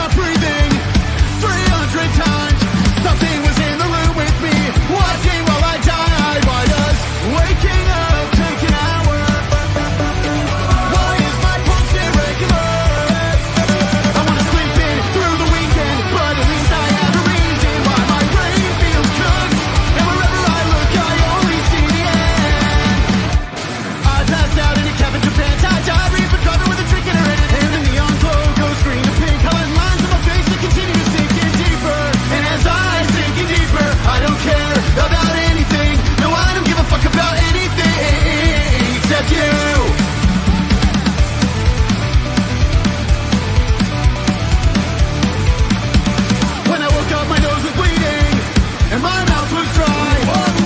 stop breathing 300 times. Something was in the room with me, watching while I died. Why does waking up take an hour? Why is my pulse irregular? I wanna sleep in through the weekend, but at least I have a reason why my brain feels cooked. And wherever I look, I only see the end. I passed out in a cabin in Japan, tie-dye, reefer covered with a drink in her hand, and the neon glow goes green and pink. Colored lines on my face that continue to sink in deeper. And as I sink in deeper, I don't care about anything. No, I don't give a fuck about anything except you. When I woke up, my nose was bleeding and my mouth was dry.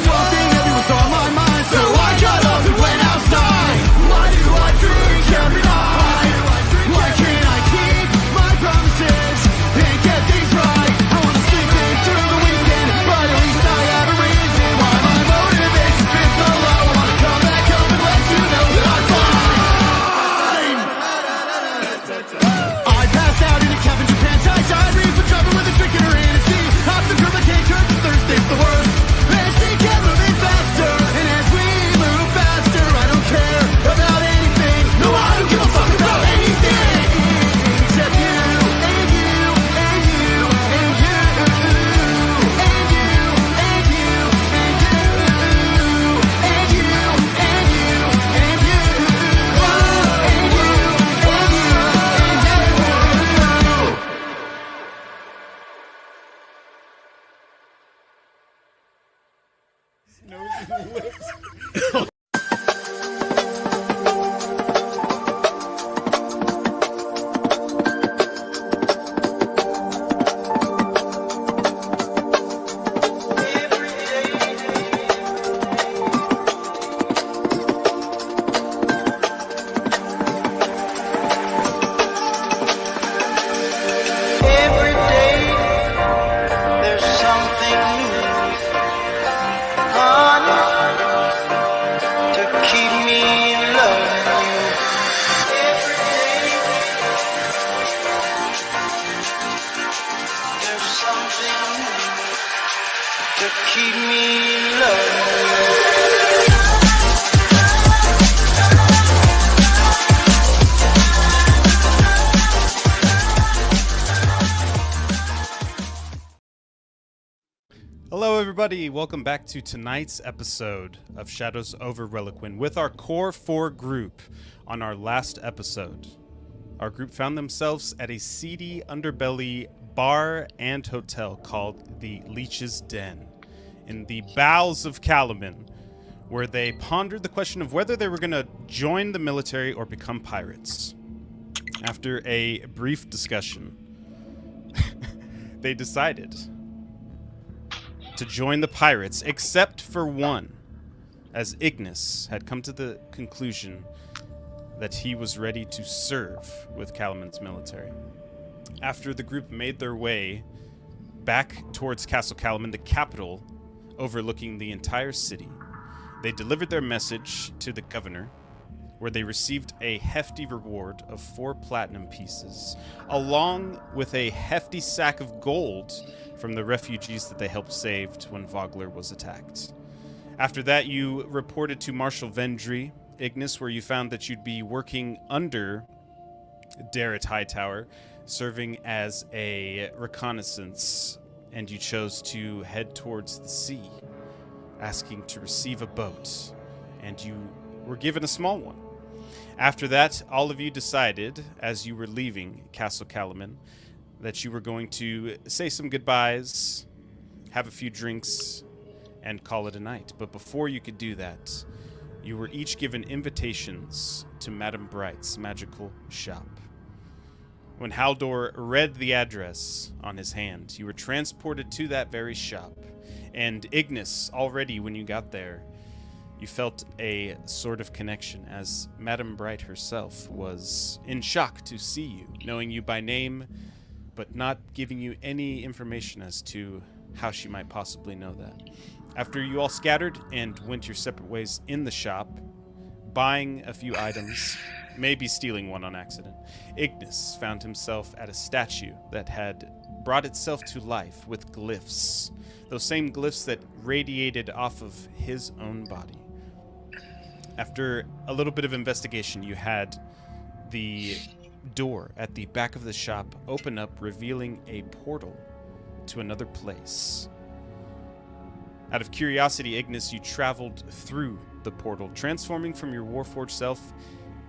Something heavy was on my mind, so I got up and went outside. Why do I drink every night? Why can't I keep my promises and get things right? I wanna sleep in through the weekend, but at least I have a reason why my motivation's been so low. I wanna come back home and let you know that I'm fine. I passed out in a cabin in Japan, tie-dye, reefer covered with a drink in her hand, and see off the curb I can't turn to Thursday's the worst. And she kept moving faster, and as we move faster, I don't care about anything. No, I don't give a fuck about anything except you, and you, and you, and you, and you, and you, and you, and you, and you, and you, and you, Every day there's something new, honey, to keep me loving you. Every day there's something new to keep me loving you. Hello, everybody. Welcome back to tonight's episode of Shadows over Reliquin with our Core 4 group. On our last episode, our group found themselves at a seedy underbelly bar and hotel called the Leech's Den in the bowels of Calaman, where they pondered the question of whether they were going to join the military or become pirates. After a brief discussion, they decided to join the pirates, except for one, as Ignis had come to the conclusion that he was ready to serve with Calaman's military. After the group made their way back towards Castle Calaman, the capital overlooking the entire city, they delivered their message to the governor, where they received a hefty reward of 4 platinum pieces, along with a hefty sack of gold from the refugees that they helped save when Vogler was attacked. After that, you reported to Marshal Vendry, Ignis, where you found that you'd be working under Darrett Hightower, serving as a reconnaissance, and you chose to head towards the sea, asking to receive a boat, and you were given a small one. After that, all of you decided, as you were leaving Castle Calaman, that you were going to say some goodbyes, have a few drinks, and call it a night. But before you could do that, you were each given invitations to Madame Bright's magical shop. When Haldor read the address on his hand, you were transported to that very shop. And Ignis, already when you got there, you felt a sort of connection, as Madame Bright herself was in shock to see you, knowing you by name, but not giving you any information as to how she might possibly know that. After you all scattered and went your separate ways in the shop, buying a few items, maybe stealing one on accident. Ignis found himself at a statue that had brought itself to life with glyphs. Those same glyphs that radiated off of his own body. After a little bit of investigation, you had the door at the back of the shop open up, revealing a portal to another place. Out of curiosity, Ignis, you traveled through the portal, transforming from your Warforged self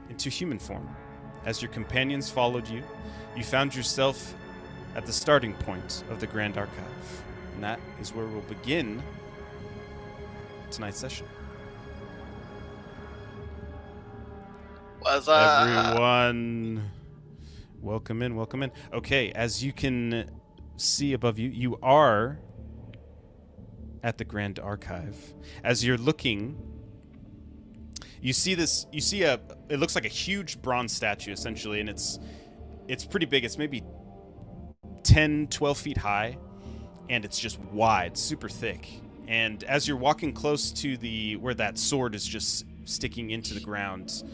into human form. As your companions followed you, you found yourself at the starting point of the Grand Archive. And that is where we'll begin tonight's session. What's up? Everyone, welcome in, welcome in. Okay, as you can see above you, you are at the Grand Archive. As you're looking, you see it looks like a huge bronze statue, essentially, and it's pretty big. It's maybe 10, 12 feet high, and it's just wide, super thick. And as you're walking close to where that sword is just sticking into the ground,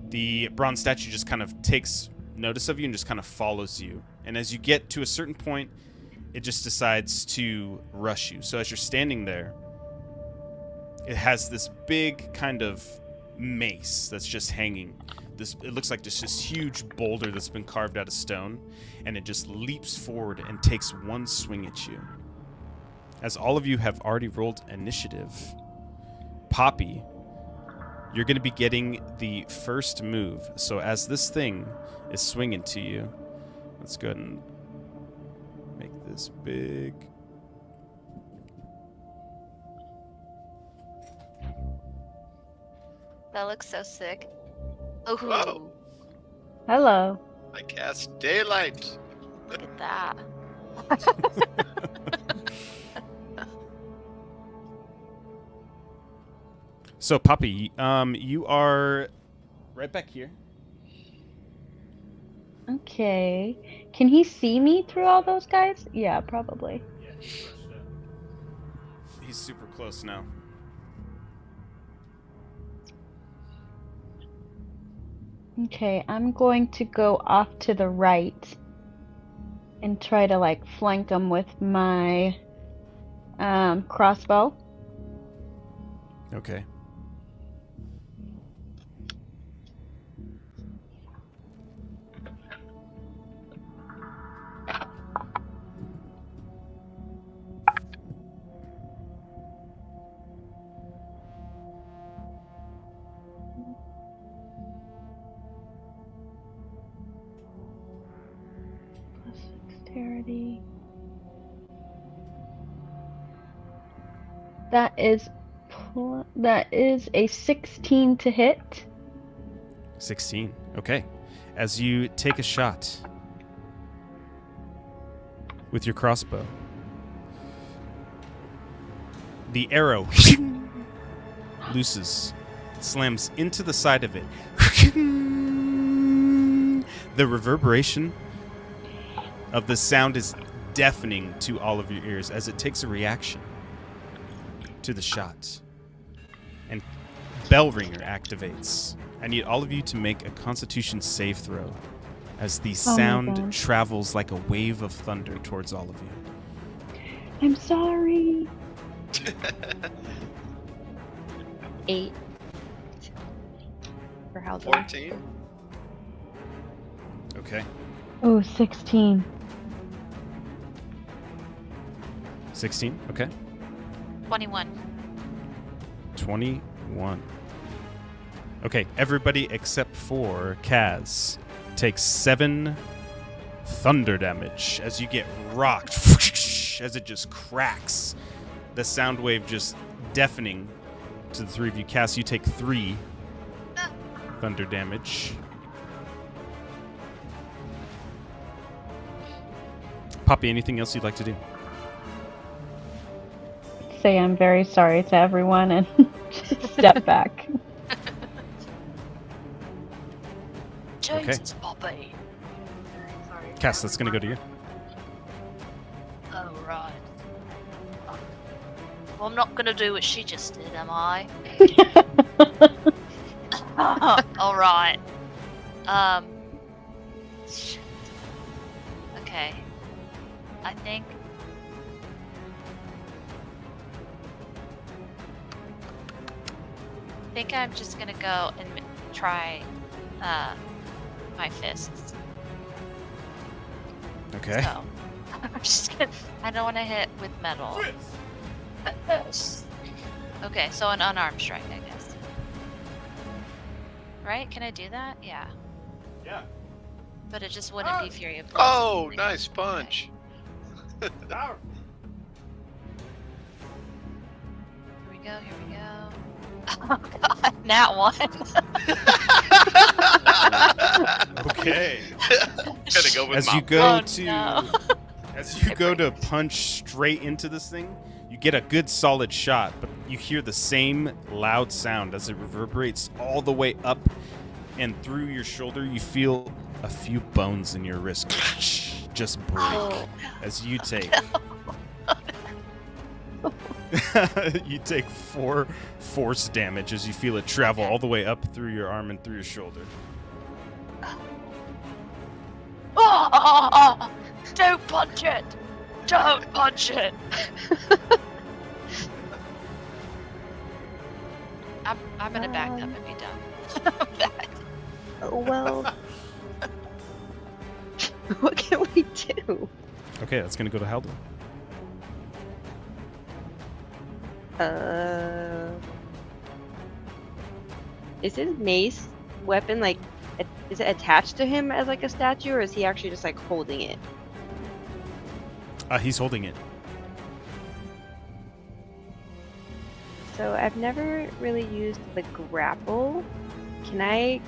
the bronze statue just kind of takes notice of you and just kind of follows you. And as you get to a certain point, it just decides to rush you. So as you're standing there, it has this big kind of mace that's just hanging. It looks like this huge boulder that's been carved out of stone, and it just leaps forward and takes one swing at you. As all of you have already rolled initiative, Poppy, you're going to be getting the first move. So as this thing is swinging to you, let's go ahead and make this big. That looks so sick. Oh, Whoa. Hello. I cast daylight. look at that. So, Poppy, you are right back here. Okay. Can he see me through all those guys? Yeah, probably. Yeah, he's super close now. Okay, I'm going to go off to the right and try to flank him with my crossbow. Okay. Dexterity. That is a 16 to hit. 16. Okay. As you take a shot with your crossbow, the arrow looses, slams into the side of it. The reverberation of the sound is deafening to all of your ears as it takes a reaction to the shot. And Bell Ringer activates. I need all of you to make a Constitution save throw as the sound travels like a wave of thunder towards all of you. I'm sorry. 8. For how 14. Okay. Oh, 16. 16. Okay. 21. 21. Okay, everybody except for Kaz takes 7 thunder damage as you get rocked as it just cracks. The sound wave just deafening to the three of you. Kaz, you take 3 thunder damage. Poppy, anything else you'd like to do? Say I'm very sorry to everyone and just step back. Jesus, Poppy. Cass, that's going to go to you. Oh, right. Well, I'm not going to do what she just did, am I? Alright. Shit. Okay. I think I'm just gonna go and try my fists. Okay. So I'm just gonna. I don't want to hit with metal. Okay, so an unarmed strike, I guess. Right? Can I do that? Yeah. Yeah. But it just wouldn't be Fury of Blows. Oh, nice punch. Here we go. Here we go. Oh god, nat one. Okay. Gotta go with As my you go Oh, to no. as you go to punch straight into this thing, you get a good solid shot, but you hear the same loud sound as it reverberates all the way up and through your shoulder. You feel a few bones in your wrist just break Oh. as you take you take 4 force damage as you feel it travel all the way up through your arm and through your shoulder. Oh, don't punch it! Don't punch it! I'm gonna back up and be done. Oh, well. What can we do? Okay, that's gonna go to Halden. Is his mace weapon like, is it attached to him as like a statue, or is he actually just like holding it? He's holding it. So I've never really used the grapple. Can I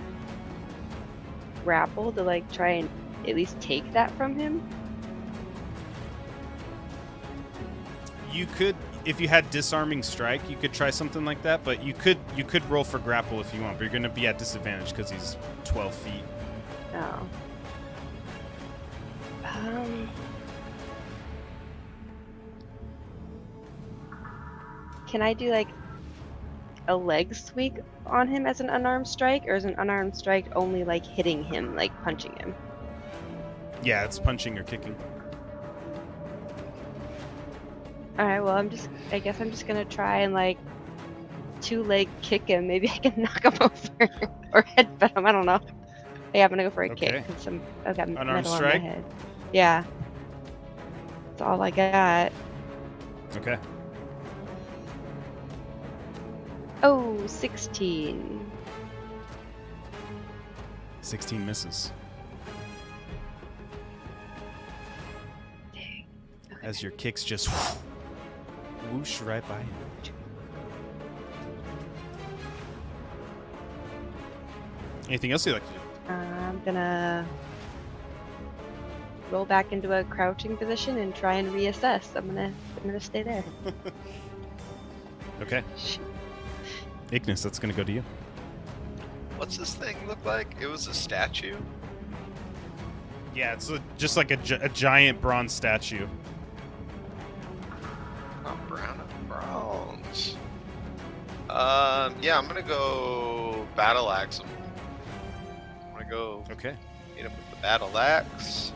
grapple to like try and at least take that from him? You could, if you had disarming strike, you could try something like that. But you could roll for grapple if you want. But you're gonna be at disadvantage because he's 12 feet. Oh. Can I do like a leg sweep on him as an unarmed strike, or is an unarmed strike only like hitting him, like punching him? Yeah, it's punching or kicking. Alright, well I guess I'm just gonna try and like 2-leg kick him. Maybe I can knock him over or headbutt him, I don't know. Yeah, I'm gonna go for a Okay. kick because I've got Unarmed metal on my strike? head. Yeah. That's all I got. Okay. Oh, 16. 16 misses. Dang. As your kicks just whoosh right by him. Anything else you'd like to do? I'm gonna roll back into a crouching position and try and reassess. I'm gonna stay there. Okay. Ignis, that's gonna go to you. What's this thing look like? It was a statue? Yeah, it's just like a giant bronze statue. Oh, brown and bronze. Yeah, I'm gonna go battle axe him. I'm gonna go Okay. hit him with the battle axe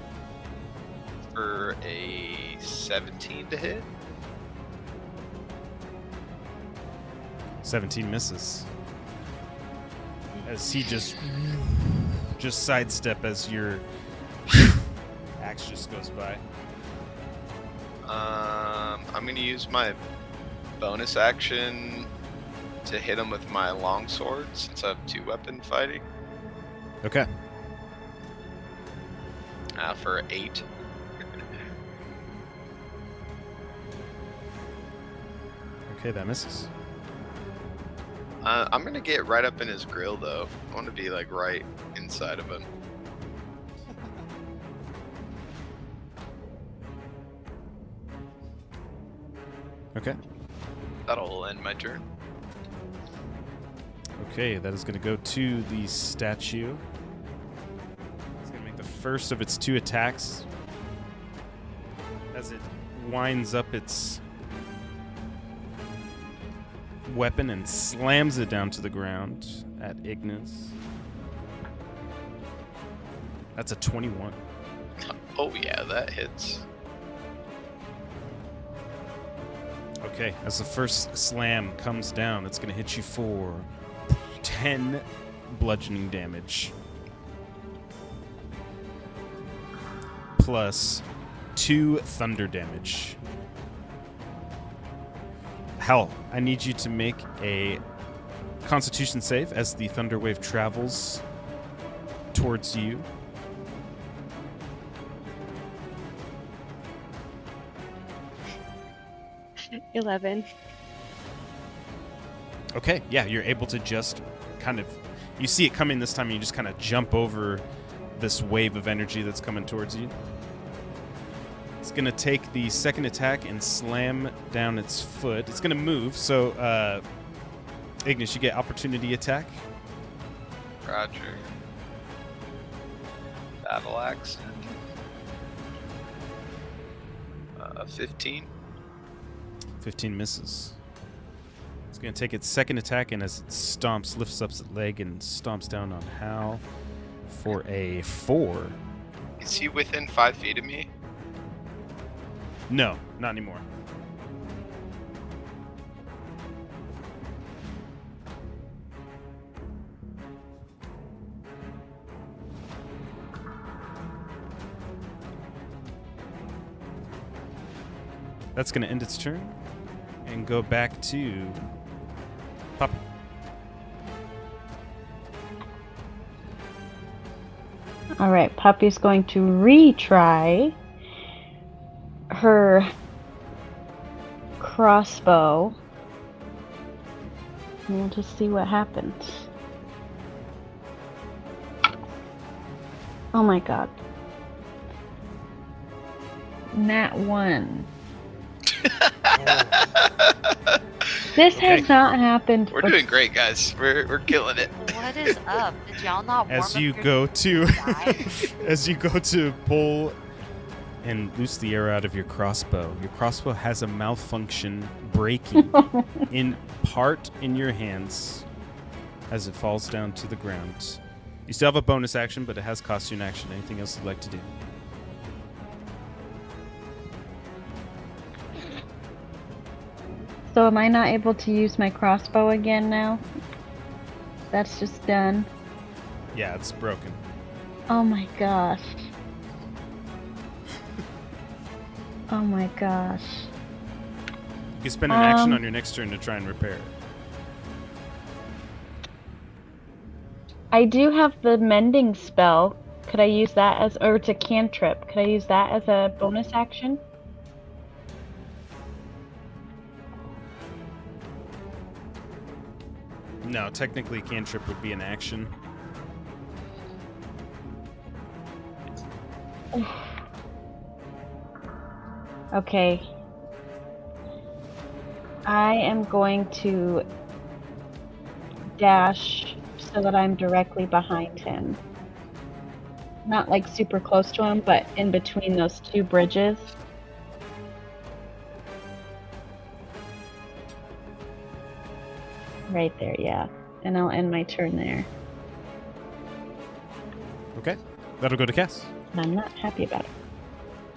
for a 17 to hit. 17 misses. As he just sidestep as your axe just goes by. I'm gonna use my bonus action to hit him with my longsword since I have 2-weapon fighting. Okay. For 8. Okay, that misses. I'm gonna get right up in his grill though. I want to be like right inside of him. Okay. That'll end my turn. Okay, that is going to go to the statue. It's going to make the first of its 2 attacks. As it winds up its weapon and slams it down to the ground at Ignis. That's a 21. Oh yeah, that hits. Okay, as the first slam comes down, it's going to hit you for 10 bludgeoning damage. Plus 2 thunder damage. Hal, I need you to make a Constitution save as the thunder wave travels towards you. – 11. Okay, yeah, you're able to just kind of, you see it coming this time, and you just kind of jump over this wave of energy that's coming towards you. It's going to take the second attack and slam down its foot. It's going to move, so Ignis, you get opportunity attack. Roger. Battle axe. 15. 15 misses. It's going to take its second attack, and as it stomps, lifts up its leg and stomps down on Hal for a 4. Is he within 5 feet of me? No, not anymore. That's going to end its turn and go back to Puppy. All right, Puppy's going to retry her crossbow. And we'll just see what happens. Oh my god. Nat 1. This has not happened. We're doing great, guys. We're killing it. What is up? Did y'all not warm As up you your go to Why? as you go to pull and loose the arrow out of your crossbow has a malfunction, breaking in part in your hands as it falls down to the ground. You still have a bonus action, but it has cost you an action. Anything else you'd like to do? So am I not able to use my crossbow again now? That's just done. Yeah, it's broken. Oh my gosh. Oh my gosh. You can spend an action on your next turn to try and repair it. I do have the mending spell. Could I use that as, or it's a cantrip. Could I use that as a bonus action? No, technically cantrip would be an action. Okay. I am going to dash so that I'm directly behind him. Not like super close to him, but in between those two bridges. Right there, yeah. And I'll end my turn there. Okay, that'll go to Cass. And I'm not happy about it.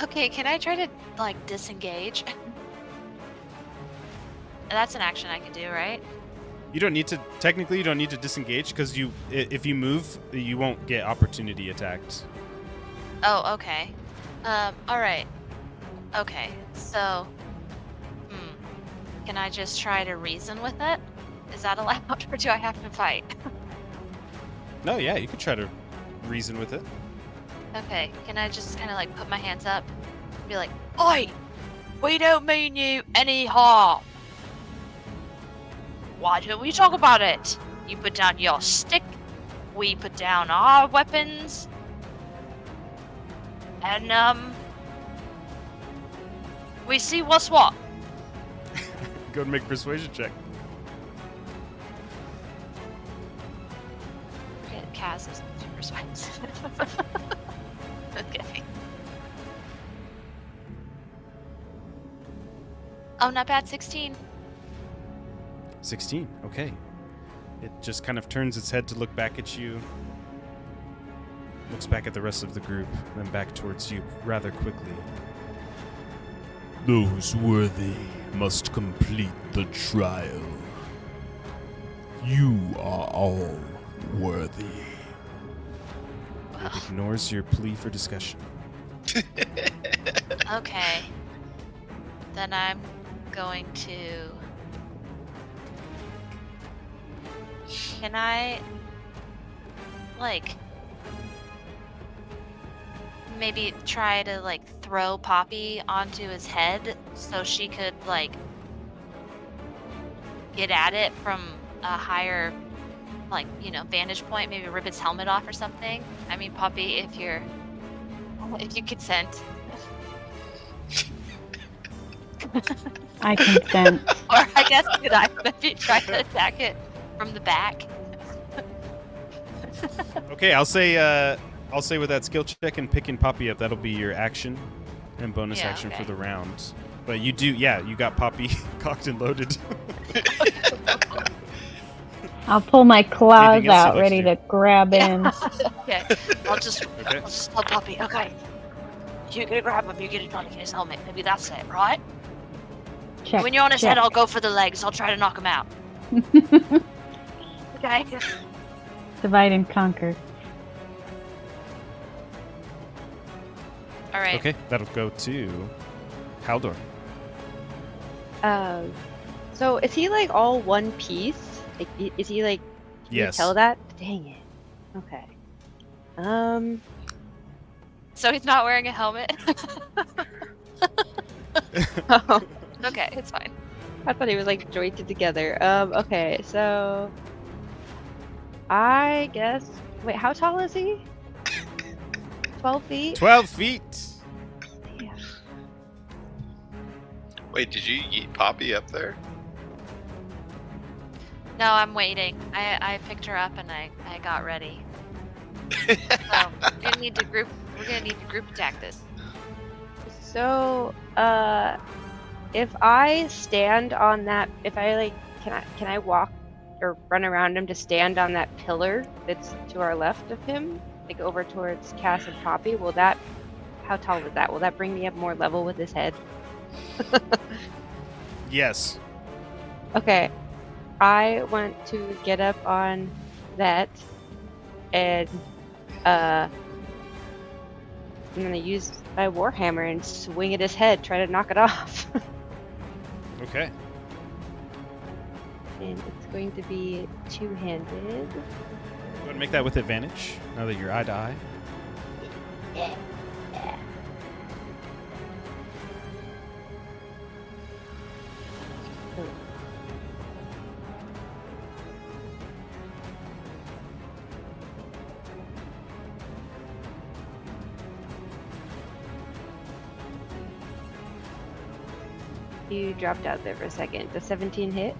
Okay, can I try to like disengage? That's an action I can do, right? You don't need to. Technically, you don't need to disengage because if you move, you won't get opportunity attacked. Oh, okay. All right. Okay, so, can I just try to reason with it? Is that allowed, or do I have to fight? No, yeah, you could try to reason with it. Okay, can I just kind of like put my hands up and be like, "Oi, we don't mean you any harm. Why don't we talk about it? You put down your stick, we put down our weapons, and we see what's what." Go and make a persuasion check. Kaz is super persuasive. Okay. Oh, not bad. 16. 16. Okay. It just kind of turns its head to look back at you. looks back at the rest of the group, then back towards you rather quickly. Those worthy must complete the trial. You are all worthy. It ignores your plea for discussion. Okay. Then I'm going to... Can I... like... maybe try to, like, throw Poppy onto his head so she could, like... get at it from a higher, like, you know, vantage point, maybe rip its helmet off or something. I mean, Poppy, if you consent. I consent. Or I guess could I maybe try to attack it from the back? Okay, I'll say with that skill check and picking Poppy up, that'll be your action and bonus Yeah, action for okay. the round. But you do, yeah, you got Poppy cocked and loaded. I'll pull my claws Anything else you'd out, like ready to to grab in. Okay. I'll just Okay. tell Poppy, okay. You get to grab him, you get to try to get his helmet. Maybe that's it, right? Check. When you're on his check. head, I'll go for the legs. I'll try to knock him out. Okay. Divide and conquer. All right. Okay, that'll go to Haldor. So is he like all one piece? Like, is he like? Can Yes. you tell that? Dang it. Okay. So he's not wearing a helmet. Oh, Okay, it's fine. I thought he was like jointed together. Okay, so I guess. Wait, how tall is he? 12 feet. 12 feet. Yeah. Wait, did you yeet Poppy up there? No, I'm waiting. I picked her up and I got ready. So we're gonna need to group attack this. So, if I stand on that, if I like, can I walk or run around him to stand on that pillar that's to our left of him, like over towards Cass and Poppy? Will that? How tall is that? Will that bring me up more level with his head? Yes. Okay, I want to get up on that, and I'm gonna use my warhammer and swing at his head, try to knock it off. Okay. And it's going to be two-handed. Go ahead and make that with advantage, now that you're eye to eye. You dropped out there for a second. Does 17 hit?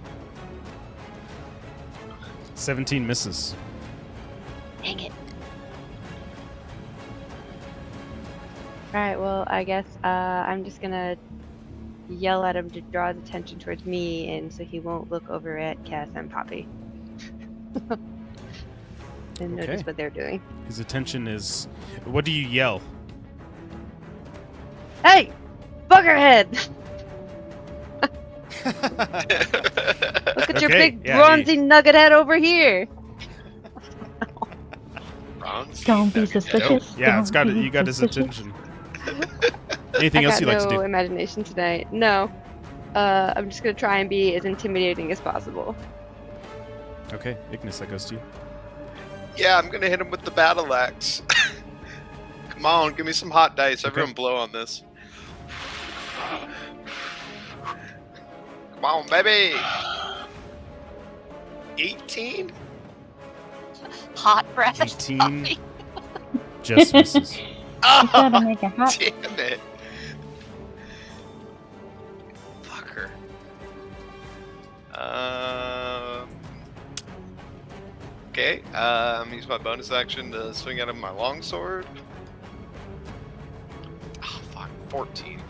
17 misses. Dang it. Alright, well, I guess I'm just gonna yell at him to draw his attention towards me, and so he won't look over at Cass and Poppy. And Okay. notice what they're doing. His attention is... What do you yell? Hey! Buggerhead! Look at your Okay, big yeah, bronzy nugget head over here! Bronze? Don't be That'd suspicious. Yeah, Don't it's got be you got his suspicious. attention. I Anything else got you'd like no to do? imagination tonight. No. I'm just gonna try and be as intimidating as possible. Okay, Ignis, that goes to you. Yeah, I'm gonna hit him with the battle axe. Come on, give me some hot dice. Okay. Everyone blow on this. Come on, baby. 18? Hot breath. 18 Poppy. just misses. You Oh, gotta make a hot. damn it. Fucker. Okay, use my bonus action to swing at him with my longsword. Oh, fuck, 14.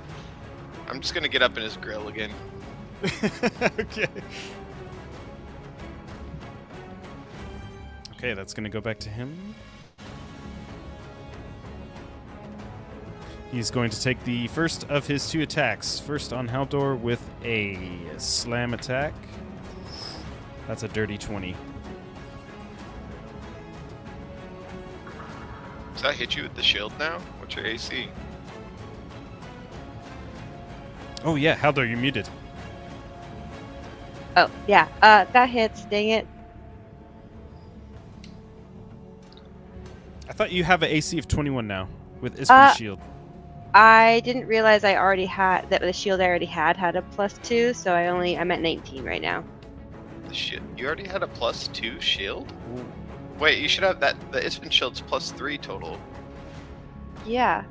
I'm just gonna get up in his grill again. Okay. Okay, that's gonna go back to him. He's going to take the first of his 2 attacks. First on Haldor with a slam attack. That's a dirty 20. Does that hit you with the shield now? What's your AC? Oh yeah, Haldor, you're muted. Oh, yeah. That hits. Dang it. I thought you have an AC of 21 now with Ispin's shield. I didn't realize I already had that the shield I already had a +2, so I'm at 19 right now. Shit, you already had a +2 shield? Wait, you should have that. The Ispin shield's +3 total. Yeah,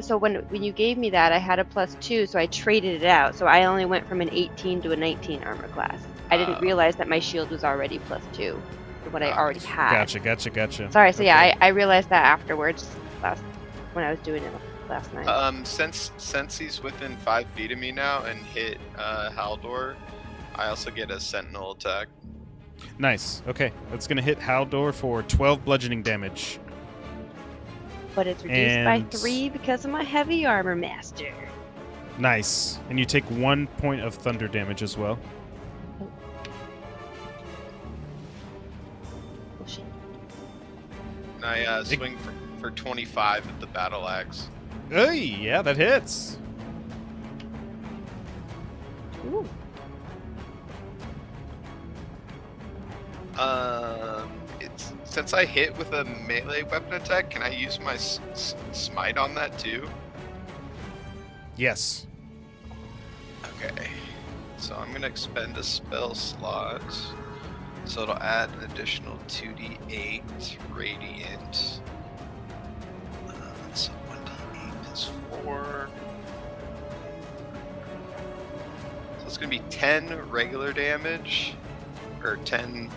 so when you gave me that, I had a +2, so I traded it out. So I only went from an 18 to a 19 armor class. I didn't realize that my shield was already +2 for what I already had. Gotcha. Sorry, so Okay. yeah, I realized that afterwards when I was doing it last night. Since he's within 5 feet of me now and hit Haldor, I also get a sentinel attack. Nice. Okay, that's going to hit Haldor for 12 bludgeoning damage. But it's reduced by and- 3 because of my heavy armor master. Nice. And you take 1 point of thunder damage as well. Oh shit. And I swing for 25 with the battle axe. Hey, yeah, that hits. Ooh. Since I hit with a melee weapon attack, can I use my smite on that too? Yes. Okay. So I'm gonna expend a spell slot. So it'll add an additional 2d8 radiant. So 1d8 is 4. So it's gonna be 10 regular damage, or 10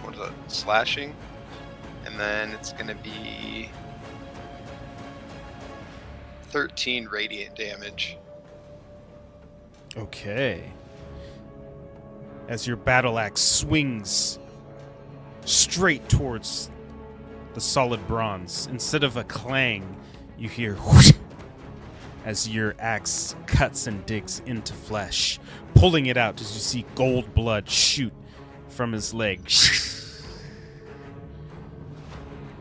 slashing, and then it's gonna be 13 radiant damage. Okay. As your battle axe swings straight towards the solid bronze, instead of a clang, you hear whoosh as your axe cuts and digs into flesh, pulling it out as you see gold blood shoot from his leg.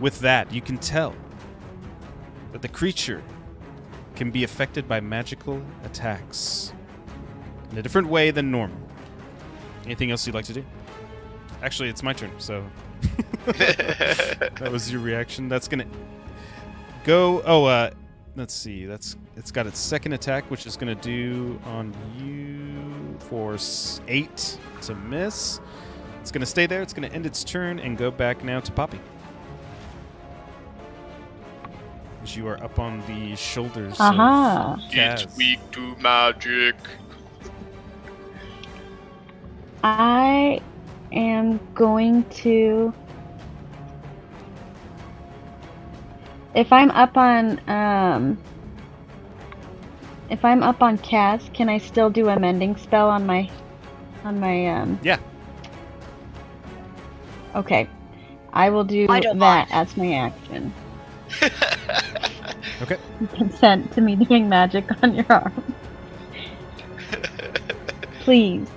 With that, you can tell that the creature can be affected by magical attacks in a different way than normal. Anything else you'd like to do? Actually, it's my turn, so that was your reaction. That's gonna go. Oh, let's see. It's got its second attack, which is gonna do on you for 8 to miss. It's gonna stay there. It's gonna end its turn and go back now to Poppy. As you are up on the shoulders of Kaz. It's weak to magic. I am going to. If I'm up on Kaz, can I still do a mending spell on my Yeah. Okay. I will do I that don't mind. as my action. Okay. Consent to me doing magic on your arm. Please.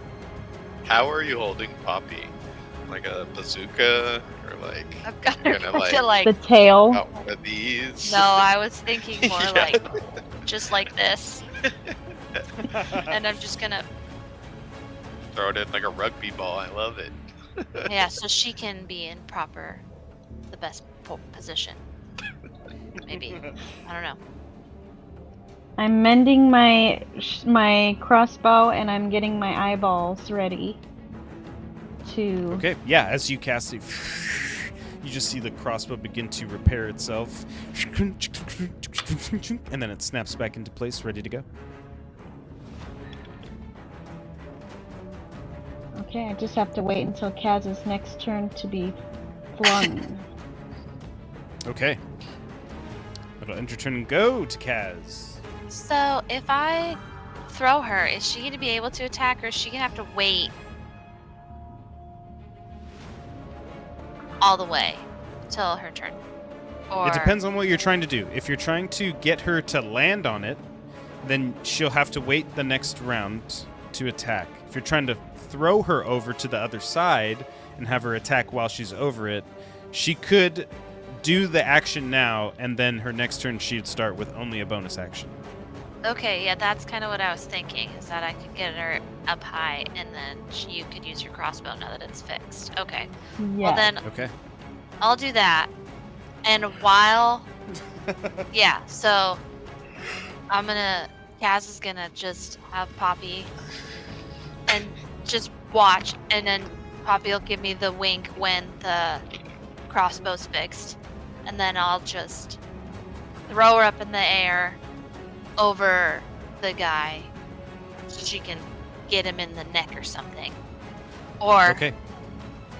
How are you holding Poppy? Like a bazooka, or like I've got You're her gonna, to like. The tail. out one of these? No, I was thinking more Yeah. like just like this, and I'm just gonna. Throw it in like a rugby ball. I love it. Yeah, so she can be in the best position. Maybe. I don't know. I'm mending my crossbow and I'm getting my eyeballs ready to. Okay, yeah, as you cast it, you just see the crossbow begin to repair itself. And then it snaps back into place, ready to go. Okay, I just have to wait until Kaz's next turn to be flung. Okay. It'll end your turn and go to Kaz. So if I throw her, is she going to be able to attack, or is she going to have to wait all the way till her turn? Or It depends on what you're trying to do. If you're trying to get her to land on it, then she'll have to wait the next round to attack. If you're trying to throw her over to the other side and have her attack while she's over it, she could do the action now, and then her next turn she'd start with only a bonus action. Okay, yeah, that's kind of what I was thinking, is that I could get her up high, and then you could use your crossbow now that it's fixed. Okay. Yeah. Well, then Okay. I'll do that. And while... yeah, so Kaz is gonna just have Poppy and just watch, and then Poppy will give me the wink when the crossbow's fixed. And then I'll just throw her up in the air over the guy so she can get him in the neck or something. Or Okay.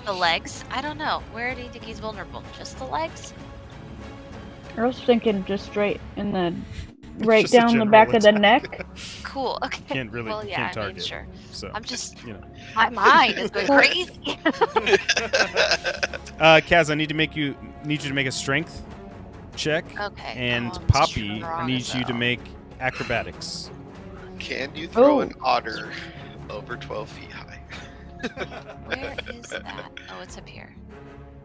the legs. I don't know. Where do you think he's vulnerable? Just the legs? I was thinking just straight in the right Just a down the general back of the attack. neck. Cool. Okay. Can't really Well, yeah, can't I mean, target. sure. So I'm just you know. my mind is going crazy. Kaz, I need you to make a strength check. Okay. And oh, I'm Poppy, I strong need as you to hell. make acrobatics. Can you throw Oh. an otter over 12 feet high? Where is that? Oh, it's up here.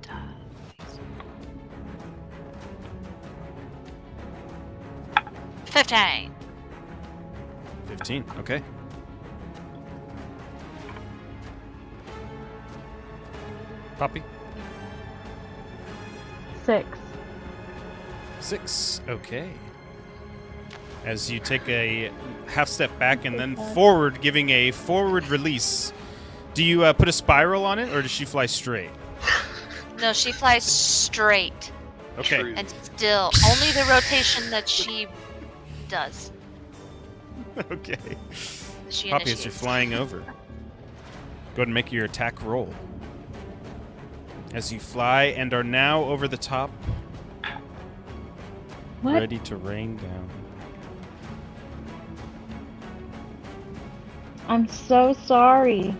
Duh. 15. 15. Okay. Poppy. 6. 6. Okay. As you take a half step back and then forward, giving a forward release. Do you put a spiral on it, or does she fly straight? No, she flies straight Okay. True. and still. Only the rotation that she does. Okay. She Poppy, as you're initiates. flying over, go ahead and make your attack roll. As you fly and are now over the top, What? ready to rain down. I'm so sorry.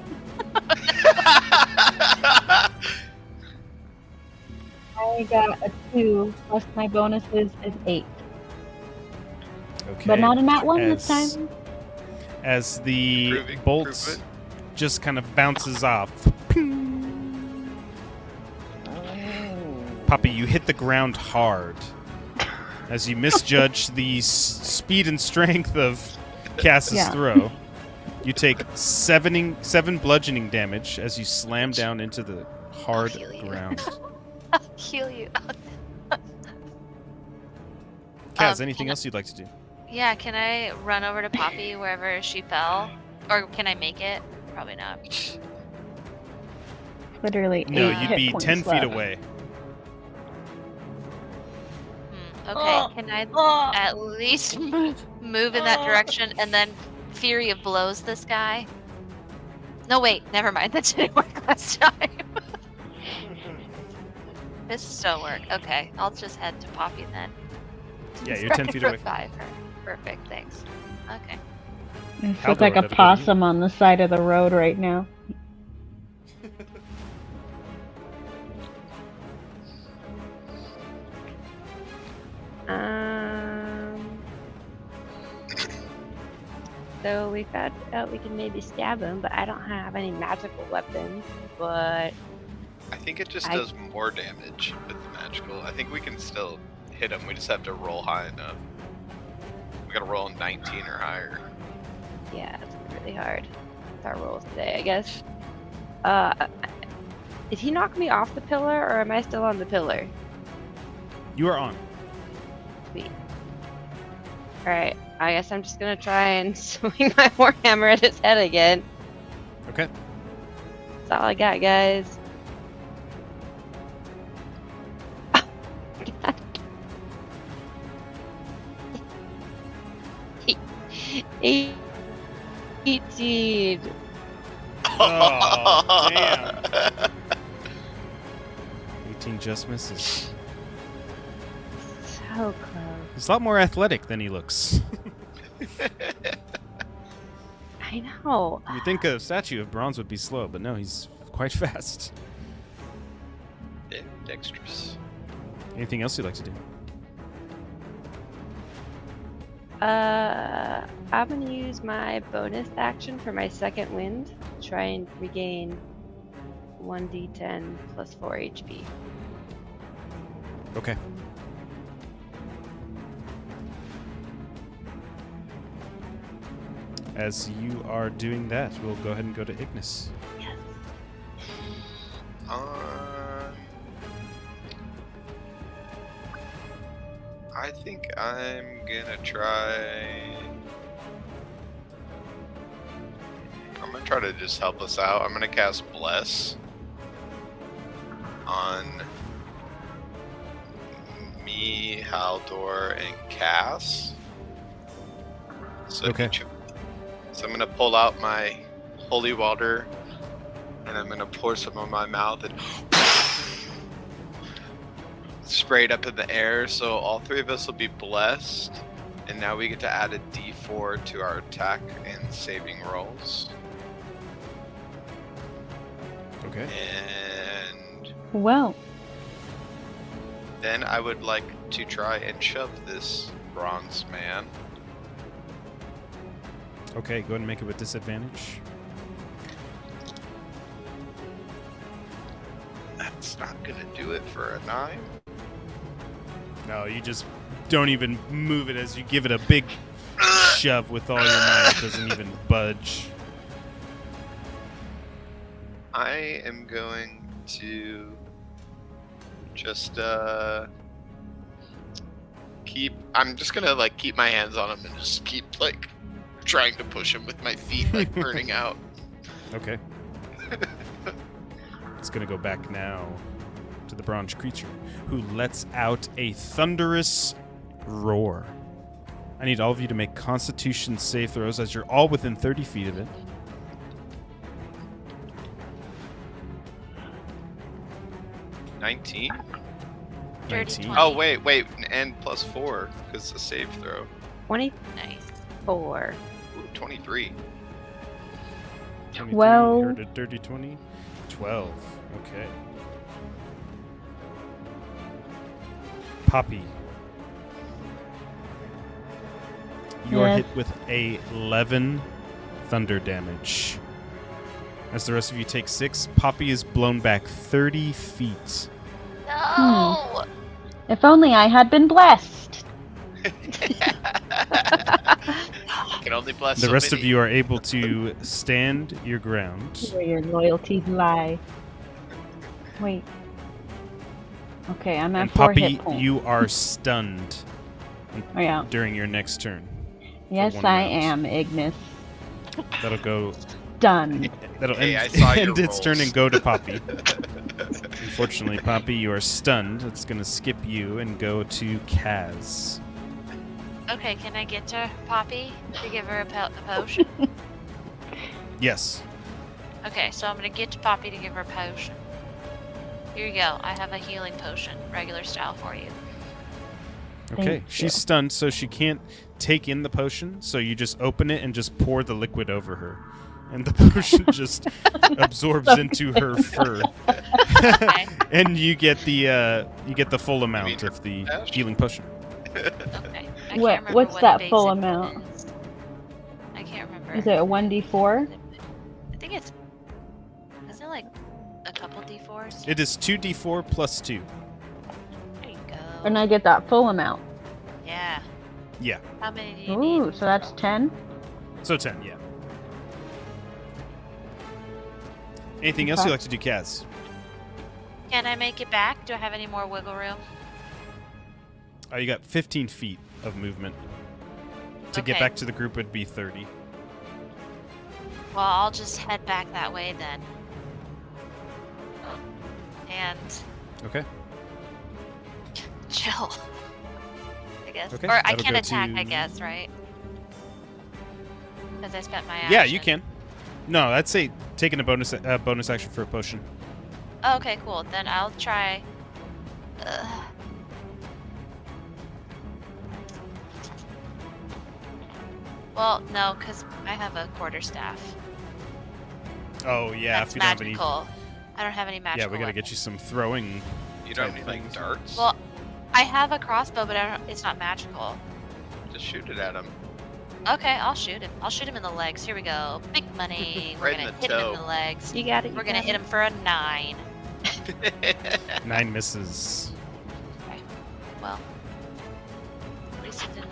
I got a 2 plus my bonuses is 8. Okay. But not in that one this As- time. As the Proving- bolts prove it. just kind of bounces off. Poppy, you hit the ground hard. As you misjudge the speed and strength of Cass's Yeah. throw, you take 7 bludgeoning damage as you slam down into the hard heal you. ground. I'll heal you. Kaz, Um, anything can I- else you'd like to do? Yeah, can I run over to Poppy wherever she fell? Or can I make it? Probably not. Literally 8 No, hit you'd be points 10 feet left. away. Okay, can I at least move in that direction and then Fury of Blows this guy? No, wait, never mind. That didn't work last time. This still work. Okay, I'll just head to Poppy then. Yeah, you're 10 feet away. Revive her. Perfect, thanks. Okay. I Haldor, look like a that'll go to you. possum on the side of the road right now. So we found out we can maybe stab him, but I don't have any magical weapons. But I think it just I- does more damage with the magical. I think we can still hit him. We just have to roll high enough. We gotta roll 19 or higher. yeah, it's really hard. It's our rolls today, I guess. Did he knock me off the pillar, or am I still on the pillar? You are on. Sweet. Alright, I guess I'm just gonna try and swing my warhammer at his head again. Okay. That's all I got, guys. Eight- 18. Oh, damn. 18 just misses. So close. He's a lot more athletic than he looks. I know. You'd think a statue of bronze would be slow, but no, he's quite fast. Yeah, dexterous. Anything else you'd like to do? I'm gonna use my bonus action for my second wind. Try and regain 1d10 plus 4 HP. Okay. As you are doing that, we'll go ahead and go to Ignis. I think I'm gonna try. I'm gonna try to just help us out. I'm gonna cast Bless on me, Haldor, and Cass. So Okay. So I'm gonna pull out my holy water, and I'm gonna pour some on my mouth and spray it up in the air. So all three of us will be blessed, and now we get to add a D4 to our attack and saving rolls. Okay. And Well, then I would like to try and shove this bronze man. Okay, go ahead and make it with disadvantage. That's not gonna do it for a 9. No, you just don't even move it as you give it a big shove with all your might. It doesn't even budge. I am going to just I'm just gonna like keep my hands on him and just keep like trying to push him with my feet like burning out. Okay. It's gonna go back now to the bronze creature, who lets out a thunderous roar. I need all of you to make Constitution save throws as you're all within 30 feet of it. +19? 19. Oh wait, and +4 because it's a save throw. 24. Ooh, 23. 23, Well- heard a dirty 20. 12. Okay. Poppy. You are Yes. hit with 11 thunder damage. As the rest of you take 6, Poppy is blown back 30 feet. No! if only I had been blessed. I can only bless The so rest of many. you are able to stand your ground. Where your loyalties lie. Wait. Okay, I'm at And 4 Poppy, hit points. you are stunned Oh yeah. during your next turn. Yes, one I round. am, Ignis. That'll go. Done. That'll Hey, I end, saw your end its turn rolls. and go to Poppy. Unfortunately, Poppy, you are stunned. It's going to skip you and go to Kaz. Okay, can I get to Poppy to give her a potion? Yes. Okay, so I'm gonna get to Poppy to give her a potion. Here you go. I have a healing potion, regular style for you. Okay. Thank She's you. stunned, so she can't take in the potion. So you just open it and just pour the liquid over her. And the potion just absorbs into her fur. Okay. And you get the full amount mean of the dash? healing potion. Okay. I can't What- remember what's what that basic full one amount? is. I can't remember. Is it a 1d4? I think it's. Is it like a couple d4s? It is 2d4 plus 2. There you go. And I get that full amount. Yeah. Yeah. How many do you Ooh, need? so that's 10? So 10, yeah. Anything else Okay. you'd like to do, Kaz? Can I make it back? Do I have any more wiggle room? Oh, you got 15 feet of movement. To get Okay. back to the group would be 30. Well, I'll just head back that way then. And Okay. chill. I guess. Okay, Or I that'll can go attack, I to- guess, right? Because I spent my action. Yeah, you can. No, I'd say taking a bonus action for a potion. Oh, okay, cool. Then I'll try. Well, no, because I have a quarterstaff. Oh yeah, That's if you don't have any. magical. I don't have any magical. Yeah, we gotta get you some throwing. You don't type need like things. darts. Well, I have a crossbow, but it's not magical. Just shoot it at him. Okay, I'll shoot him. I'll shoot him in the legs. Here we go. Big money. We're Right in gonna the hit him toe. in the legs. You got it. We're gonna hit him for a 9. 9 misses. Okay. Well, at least it didn't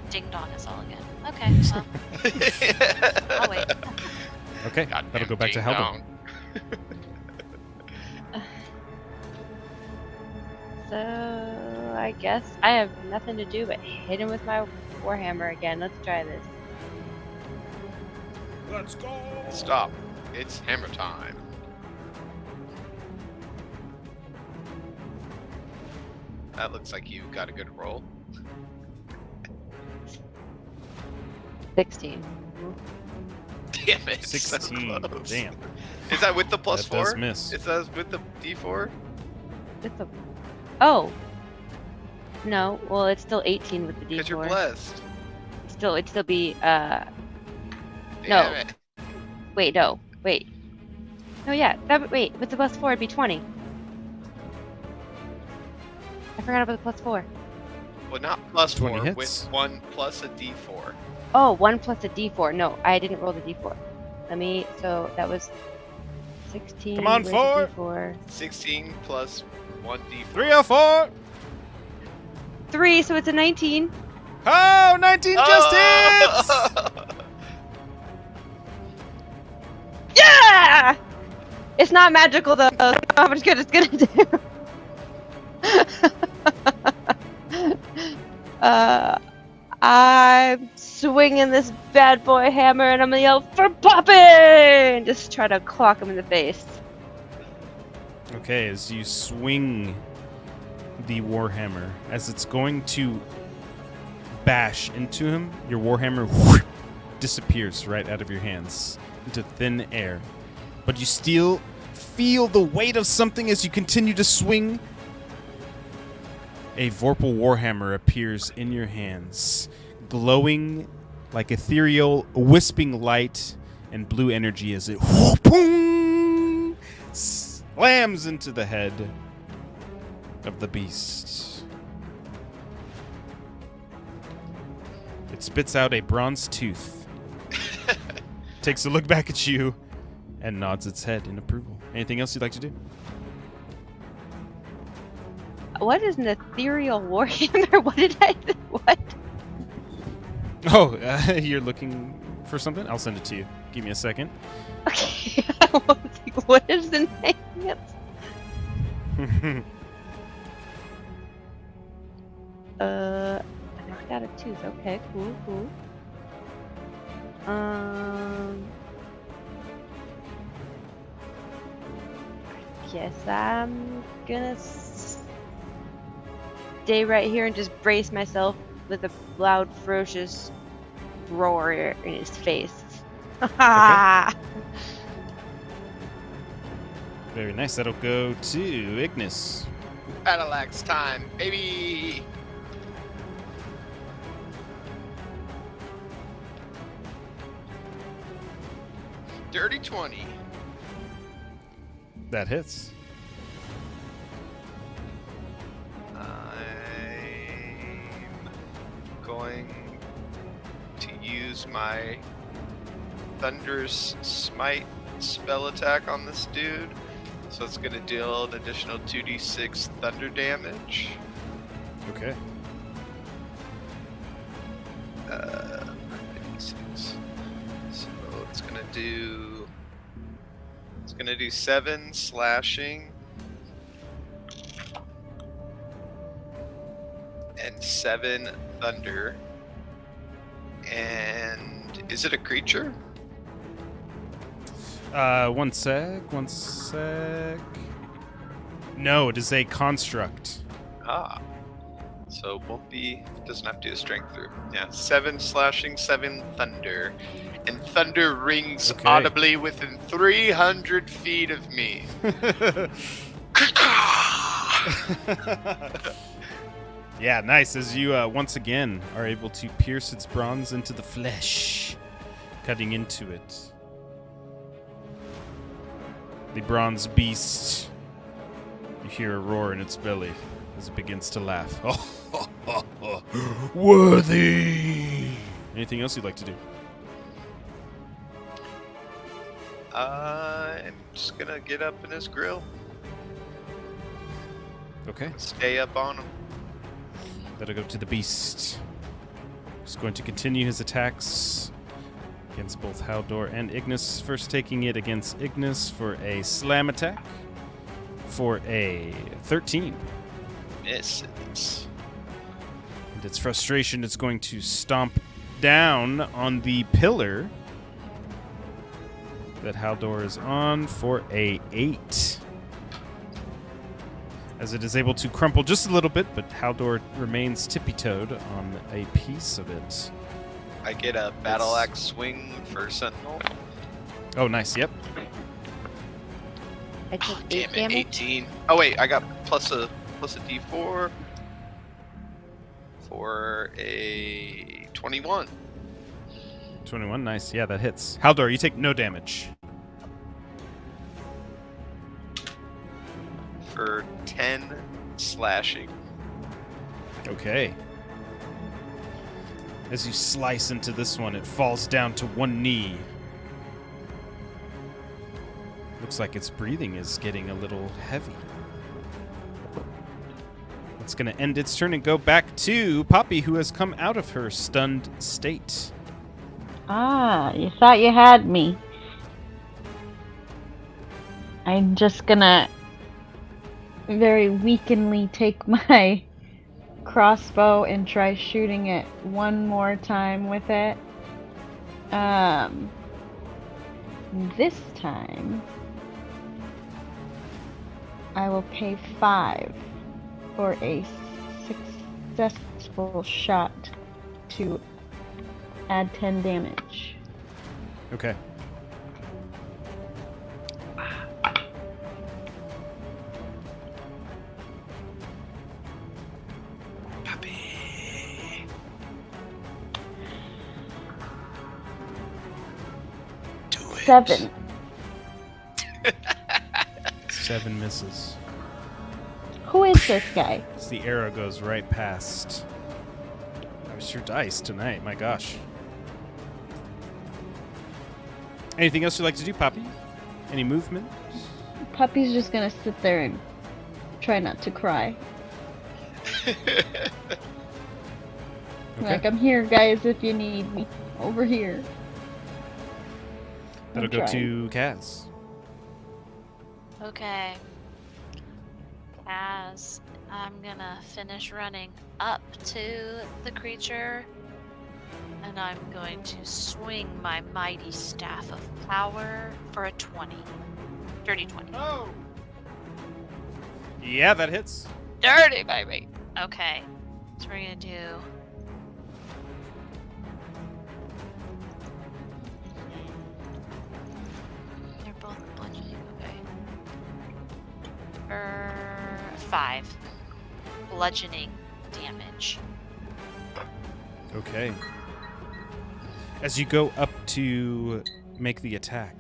ding dong us all again. Okay. Well, I'll wait. Okay, that'll go back to Halberd. So I guess I have nothing to do but hit him with my warhammer again. Let's try this. Let's go! Stop. It's hammer time. That looks like you got a good roll. 16. Damn it. so 16. close. Damn. Is that with the plus That 4? does miss. Is that with the D4? It's a. Oh. No. Well, it's still 18 with the Because you're D4. blessed. It'd still be Damn No. it. Wait, no. Wait. No, yeah. Wait, with the plus 4, it'd be 20. I forgot about the plus 4. Well, not plus 20 4, hits. with 1 plus a D4. Oh, 1 plus a D4. No, I didn't roll the D4. So that was 16. Come on, with 4. a D4. 16 plus 1 D4. 304! 3, so it's a 19. Oh, 19 just hits! Yeah! It's not magical though. That's not how much good it's gonna do. I'm swinging this bad boy hammer and I'm gonna yell for Poppin! Just try to clock him in the face. Okay, as you swing the warhammer, as it's going to bash into him, your warhammer disappears right out of your hands into thin air. But you still feel the weight of something as you continue to swing. A Vorpal warhammer appears in your hands, glowing like ethereal, wisping light and blue energy as it slams into the head of the beast. It spits out a bronze tooth, takes a look back at you, and nods its head in approval. Anything else you'd like to do? What is an ethereal warhammer? What did I? What? Oh, you're looking for something? I'll send it to you. Give me a second. Okay. I was like, what is the name? I knocked out a tooth. Okay, cool. I guess I'm gonna stay right here and just brace myself with a loud, ferocious roar in his face. Very nice. That'll go to Ignis. Battle axe time, baby! Dirty 20. That hits. I'm going to use my Thunderous Smite spell attack on this dude. So it's going to deal an additional 2d6 thunder damage. Okay. 2d6. So it's going to do 7 slashing and 7 thunder. And is it a creature? One sec. No, it is a construct. Ah. So it won't be, doesn't have to do a strength through. Yeah, 7 slashing, 7 thunder. And thunder rings Okay. audibly within 300 feet of me. Yeah, nice. As you once again are able to pierce its bronze into the flesh, cutting into it. The bronze beast, you hear a roar in its belly. as it begins to laugh. Worthy! Anything else you'd like to do? I'm just gonna get up in his grill. Okay. Stay up on him. That'll go to the beast. He's going to continue his attacks against both Haldor and Ignis. First taking it against Ignis for a slam attack for a 13. Misses. And its frustration is going to stomp down on the pillar that Haldor is on for a 8. As it is able to crumple just a little bit, but Haldor remains tippy-toed on a piece of it. I get a battle axe swing for Sentinel. Oh, nice. Yep. I took 8 Damn it, damage. 18. Oh wait, I got plus a D4 for a 21. 21. Nice. Yeah, that hits. Haldor, you take no damage. For 10 slashing. Okay. As you slice into this one, it falls down to one knee. Looks like its breathing is getting a little heavy. It's going to end its turn and go back to Poppy, who has come out of her stunned state. Ah, you thought you had me. I'm just gonna very weakenly take my crossbow and try shooting it one more time with it. This time I will pay 5 for a successful shot to add 10 damage. Okay. Puppy. Do it. 7. 7 misses. Who is this guy? As the arrow goes right past. That was your dice tonight, my gosh. Anything else you'd like to do, Poppy? Any movement? Puppy's just gonna sit there and try not to cry. Okay. Like, I'm here, guys, if you need me. Over here. That'll I'm go trying. to Kaz. Okay. As I'm gonna finish running up to the creature, and I'm going to swing my mighty staff of power for a 20. Dirty 20. Oh! Yeah, that hits. Dirty, baby! Okay. So we're gonna do... They're both bludgeoning, okay. 5 bludgeoning damage. Okay. As you go up to make the attack.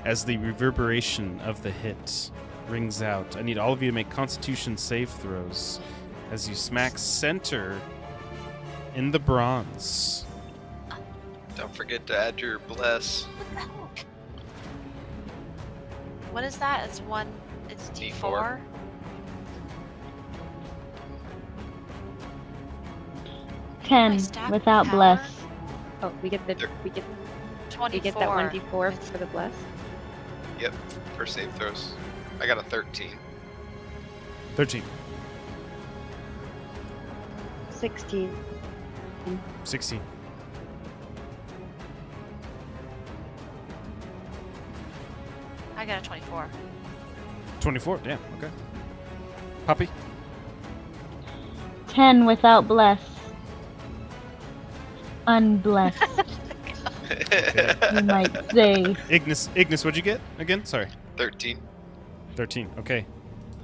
As the reverberation of the hit rings out, I need all of you to make Constitution save throws as you smack center in the bronze. Don't forget to add your bless. What the heck? What is that? It's one. It's D4. D4. 10 staff without power? bless. Oh, we get that 24. 1d4 for the bless. Yep, for save throws. I got a 13. 13. 16. 16. I got a 24. 24. Damn. Okay. Poppy. 10 without bless. Unblessed, you might say. Ignis, what'd you get again? Sorry. 13. 13. Okay.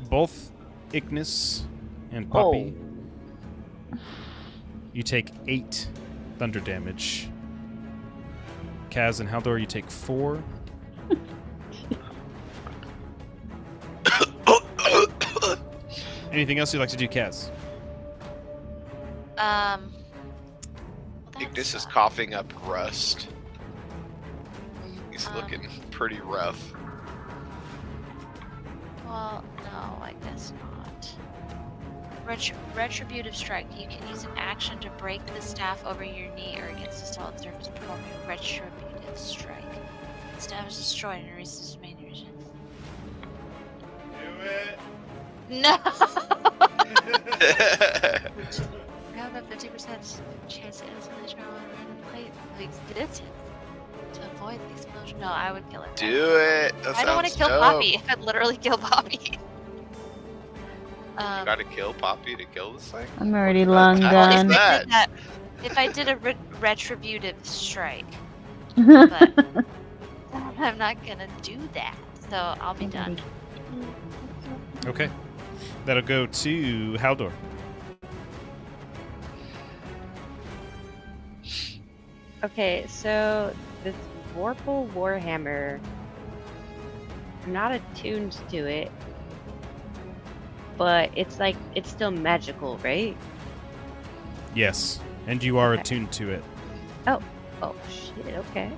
Both Ignis and Poppy. You take 8 thunder damage. Kaz and Haldor, you take 4. Anything else you'd like to do, Kaz? Well, Ignis is that's, coughing up rust. He's Um, looking pretty rough. Well, no, I guess not. Retributive strike. You can use an action to break the staff over your knee or against a solid surface, performing retributive strike. The staff is destroyed and erases its main region. Do it. No! I have a 50% chance to instantly travel on a random plate of existence to avoid the explosion. No, I would kill it. Do it. That I don't want to sounds kill dope. Poppy. I'd literally kill Poppy. You gotta kill Poppy to kill this thing? I'm already long Well, gone. that? If I did a retributive strike, but I'm not gonna do that, so I'll be done. Okay. That'll go to Haldor. Okay, so this Vorpal Warhammer, I'm not attuned to it, but it's like, it's still magical, right? Yes. And you are Okay. attuned to it. Oh shit, okay.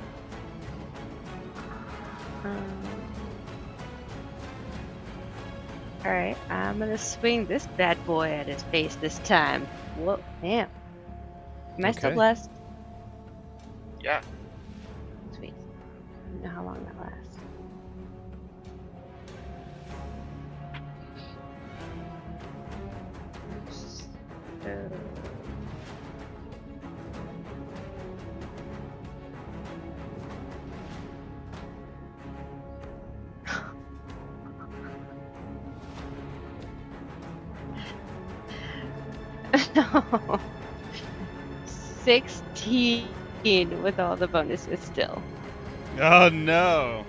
Alright, I'm gonna swing this bad boy at his face this time. Whoa, damn. Am I still Okay. blessed? Yeah. Sweet. I don't know how long that lasts. So... No. 16 with all the bonuses still. Oh no!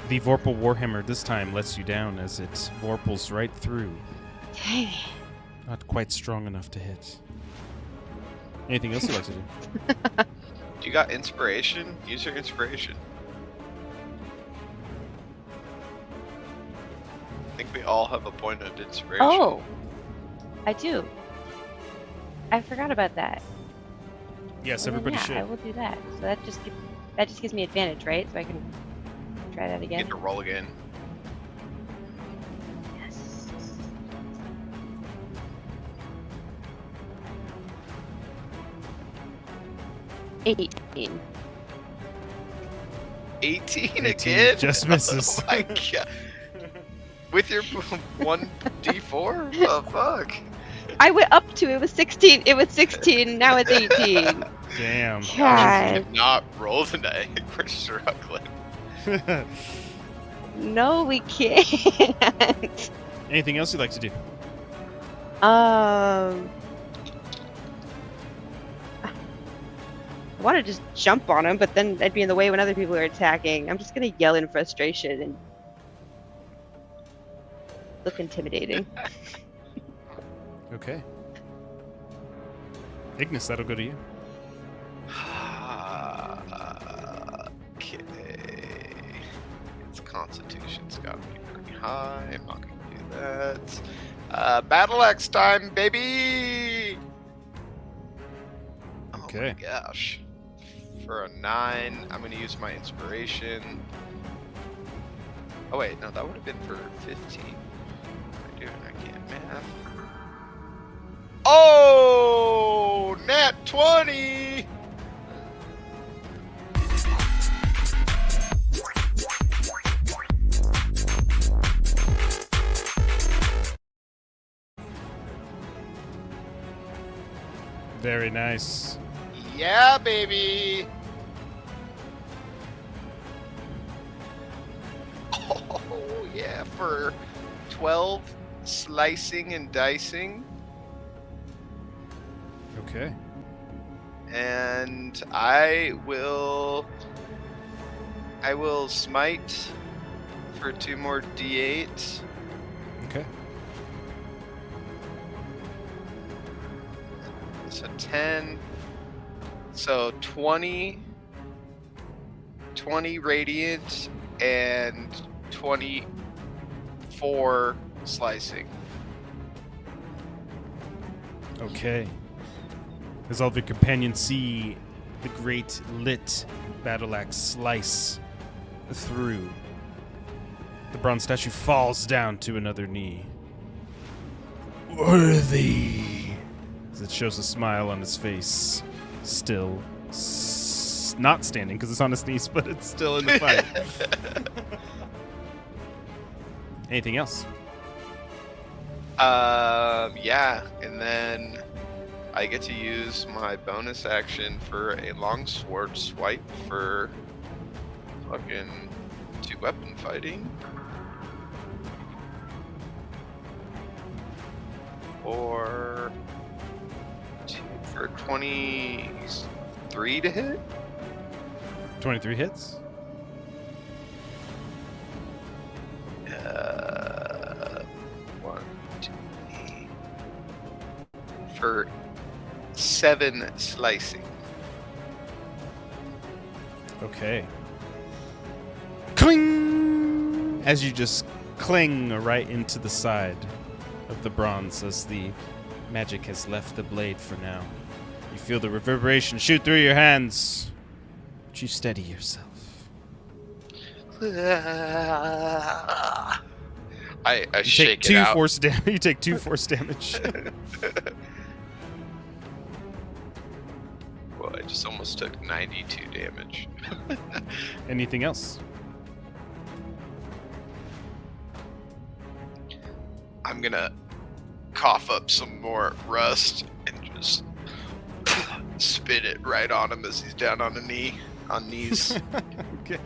The Vorpal Warhammer this time lets you down as it vorpals right through. Dang it. Not quite strong enough to hit. Anything else you'd like to do? You got inspiration? Use your inspiration. I think we all have a point of inspiration. Oh, I do. I forgot about that. Yes, Well, then, everybody yeah, should. I will do that. So that just gives me advantage, right? So I can try that You again. get to roll again. Yes. $18. 18 18 again? just misses. Oh my god. With your 1d4? The fuck? I went up to it was 16. It was 16. Now it's 18. Damn. God. If not, roll the die. We're struggling. No, we can't. Anything else you'd like to do? I want to just jump on him, but then I'd be in the way when other people are attacking. I'm just gonna yell in frustration and look intimidating. Okay. Ignis, that'll go to you. Okay. Its constitution's got to be pretty high. I'm not going to do that. Battle axe time, baby! Oh Okay. my gosh. For a 9, I'm going to use my inspiration. Oh wait, no, that would have been for 15. I do, I can't math. Oh, nat 20! Very nice. Yeah, baby! Oh, yeah, for 12 slicing and dicing. Okay. And I will smite for 2 more d8. Okay. So 10. So 20 radiant and 24 slicing. Okay. As all of your companions see the great lit battle axe slice through, the bronze statue falls down to another knee. Worthy! As it shows a smile on his face. Still not standing because it's on his knees, but it's still in the fight. Anything else? Yeah, and then I get to use my bonus action for a longsword swipe for fucking 2-weapon fighting. Or for 23 to hit? 23 hits? One, two, three. For 7 slicing. Okay. Cling! As you just cling right into the side of the bronze as the magic has left the blade for now. You feel the reverberation shoot through your hands, but you steady yourself. I You shake take it two out. force damage. You take 2 force damage. Well, I just almost took 92 damage. Anything else? I'm gonna cough up some more rust and just spit it right on him as he's down on knees. Okay.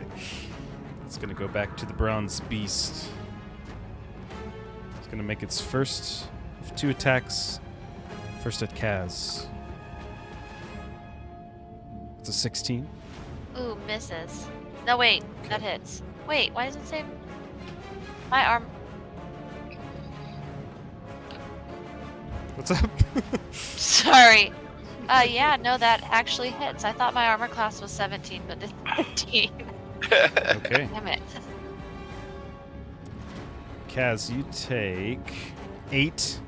It's gonna go back to the bronze beast. It's gonna make its first of 2 attacks. First at Kaz. It's a 16. Ooh, misses. No, wait. That hits. Wait, why does it say my arm? What's up? Sorry. Yeah, no, that actually hits. I thought my armor class was 17, but it's 15. Okay. Damn it. Kaz, you take 8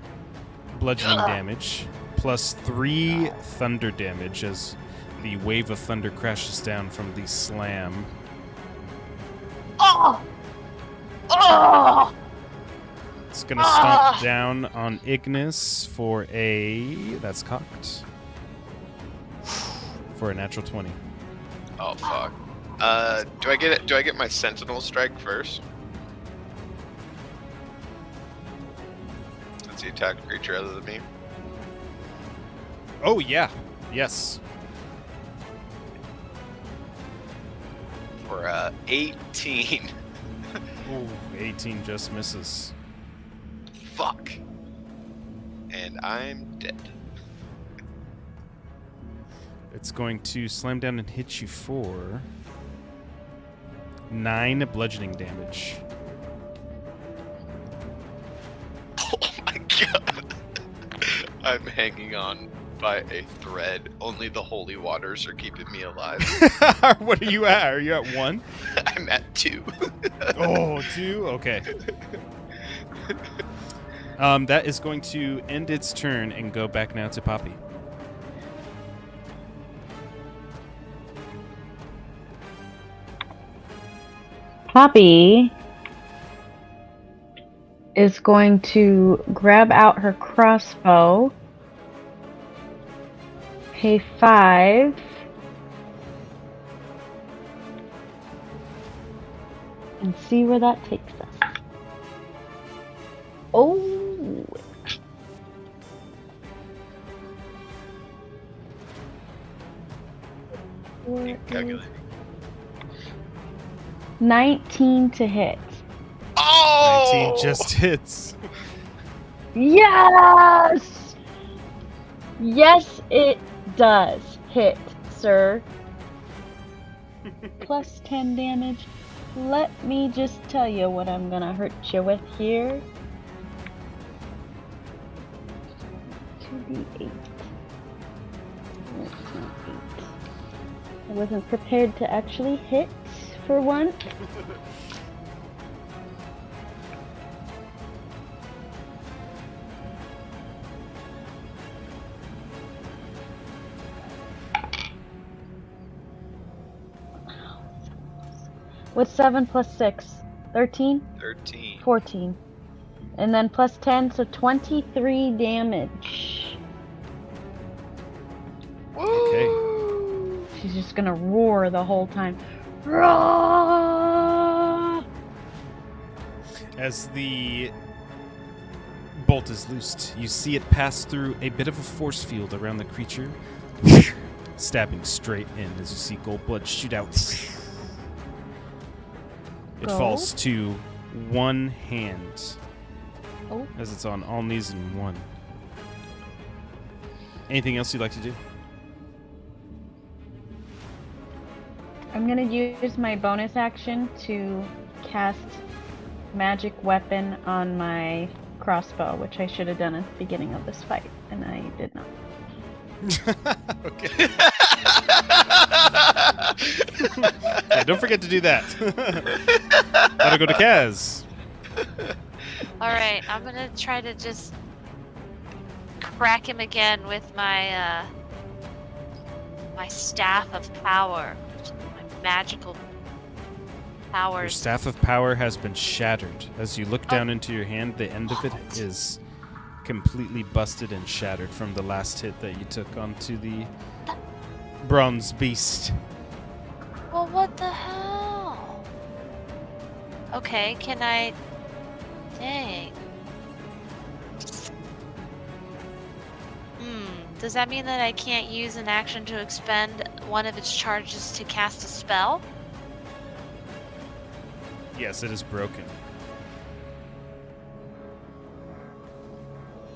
bludgeoning damage plus 3 thunder damage as the wave of thunder crashes down from the slam. Oh! Oh! It's gonna stomp down on Ignis for a... That's cocked. For a natural 20. Oh fuck. Do I get my sentinel strike first? Since he attacked a creature other than me. Oh, yeah. Yes. For 18. Ooh, 18 just misses. Fuck. And I'm dead. It's going to slam down and hit you for 9 bludgeoning damage. Oh my god. I'm hanging on by a thread. Only the holy waters are keeping me alive. What are you at? Are you at 1? I'm at 2. Oh, 2? Okay. That is going to end its turn and go back now to Poppy. Poppy is going to grab out her crossbow, pay 5, and see where that takes us. Oh! Calculating. 19 to hit. Oh! 19 just hits. Yes! Yes, it does hit, sir. Plus 10 damage. Let me just tell you what I'm gonna hurt you with here. 2d8. I wasn't prepared to actually hit for one. What's 7 plus 6? 13? 13. 14. And then plus 10, so 23 damage. Woo! She's just gonna roar the whole time. Roar! As the bolt is loosed, you see it pass through a bit of a force field around the creature, stabbing straight in as you see gold blood shoot out. It Gold? falls to one hand Oh. as it's on all knees in one. Anything else you'd like to do? I'm gonna use my bonus action to cast magic weapon on my crossbow, which I should have done at the beginning of this fight, and I did not. Okay. Yeah, don't forget to do that. Gotta go to Kaz. Alright, I'm gonna try to just crack him again with my my staff of power. My magical Your powers. staff of power has been shattered. As you look down into your hand, the end of it is completely busted and shattered from the last hit that you took onto the bronze beast. Well, what the hell? Okay, can I... Dang. Does that mean that I can't use an action to expend one of its charges to cast a spell? Yes, it is broken.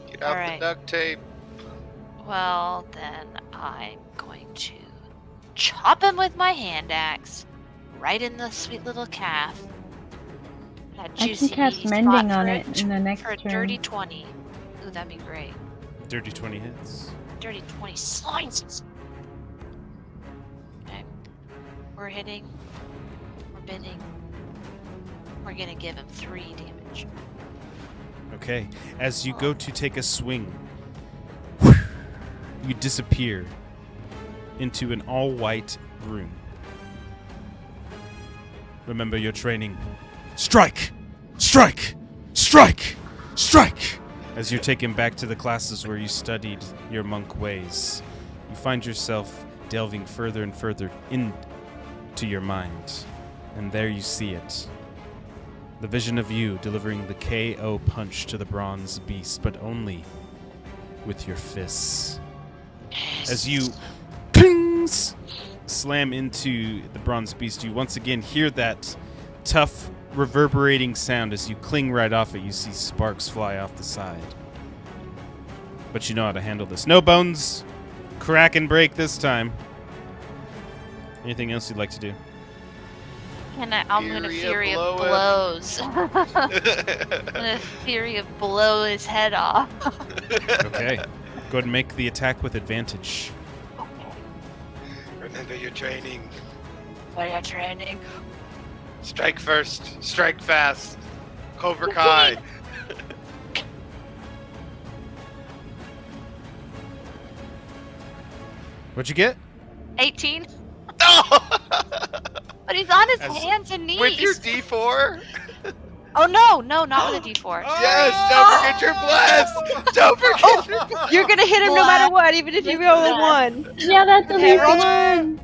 Get out Alright. the duct tape. Well, then I'm going to chop him with my hand axe, right in the sweet little calf. That I juicy can cast meaty mending spot on for it in the next for a turn. dirty 20. Ooh, that'd be great. Dirty 20 hits. Dirty 20 slices. Okay. We're hitting. We're bidding. We're gonna give him 3 damage. Okay, as you go to take a swing, you disappear into an all-white room. Remember your training. Strike! Strike! Strike! Strike! As you're taken back to the classes where you studied your monk ways, you find yourself delving further and further into your mind. And there you see it. The vision of you delivering the KO punch to the bronze beast, but only with your fists. As you pings, slam into the bronze beast, you once again hear that tough, reverberating sound. As you cling right off it, you see sparks fly off the side. But you know how to handle this. No bones, crack and break this time. Anything else you'd like to do? I'm gonna Fury Fury of of blow Blows. I'm gonna Fury of Blow his head off. Okay. Go ahead and make the attack with advantage. Remember your training. What are you training? Strike first. Strike fast. Cobra Kai. What'd you get? 18? No! But he's on his As- hands and knees. With your D4? Oh no, not with a D4. Yes, don't forget your blast! Don't forget your blast! You're gonna hit him no matter what, even if you roll a 1. Yeah, that's a Okay, least roll- one.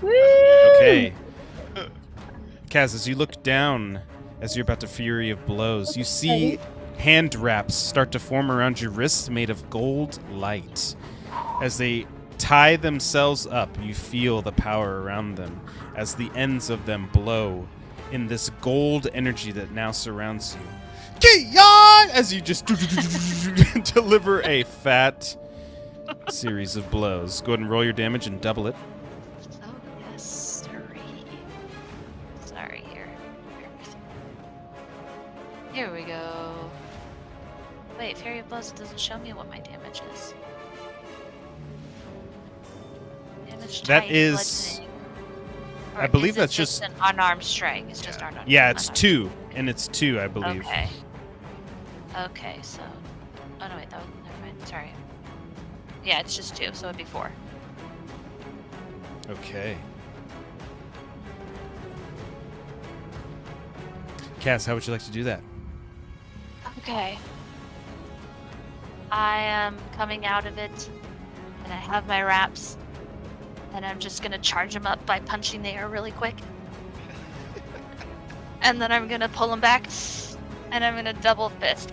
Okay. Kaz, as you look down, as you're about to Fury of Blows, you see hand wraps start to form around your wrists made of gold light. As they tie themselves up, you feel the power around them as the ends of them blow in this gold energy that now surrounds you. Ki-yan! As you just deliver a fat series of blows. Go ahead and roll your damage and double it. Oh yes, sorry here. Here we go. Wait, Fury of Blows doesn't show me what my damage is. Damage That type, is- bludgeoning. I Or believe is it that's just just- an unarmed strike. It's just unarmed. Yeah, it's unarmed. 2, and it's 2, I believe. Okay. Okay, so. Oh no, wait, that was, never mind. Sorry. Yeah, it's just 2, so it'd be 4. Okay. Cass, how would you like to do that? Okay. I am coming out of it, and I have my wraps, and I'm just gonna charge him up by punching the air really quick. And then I'm gonna pull him back, and I'm gonna double fist.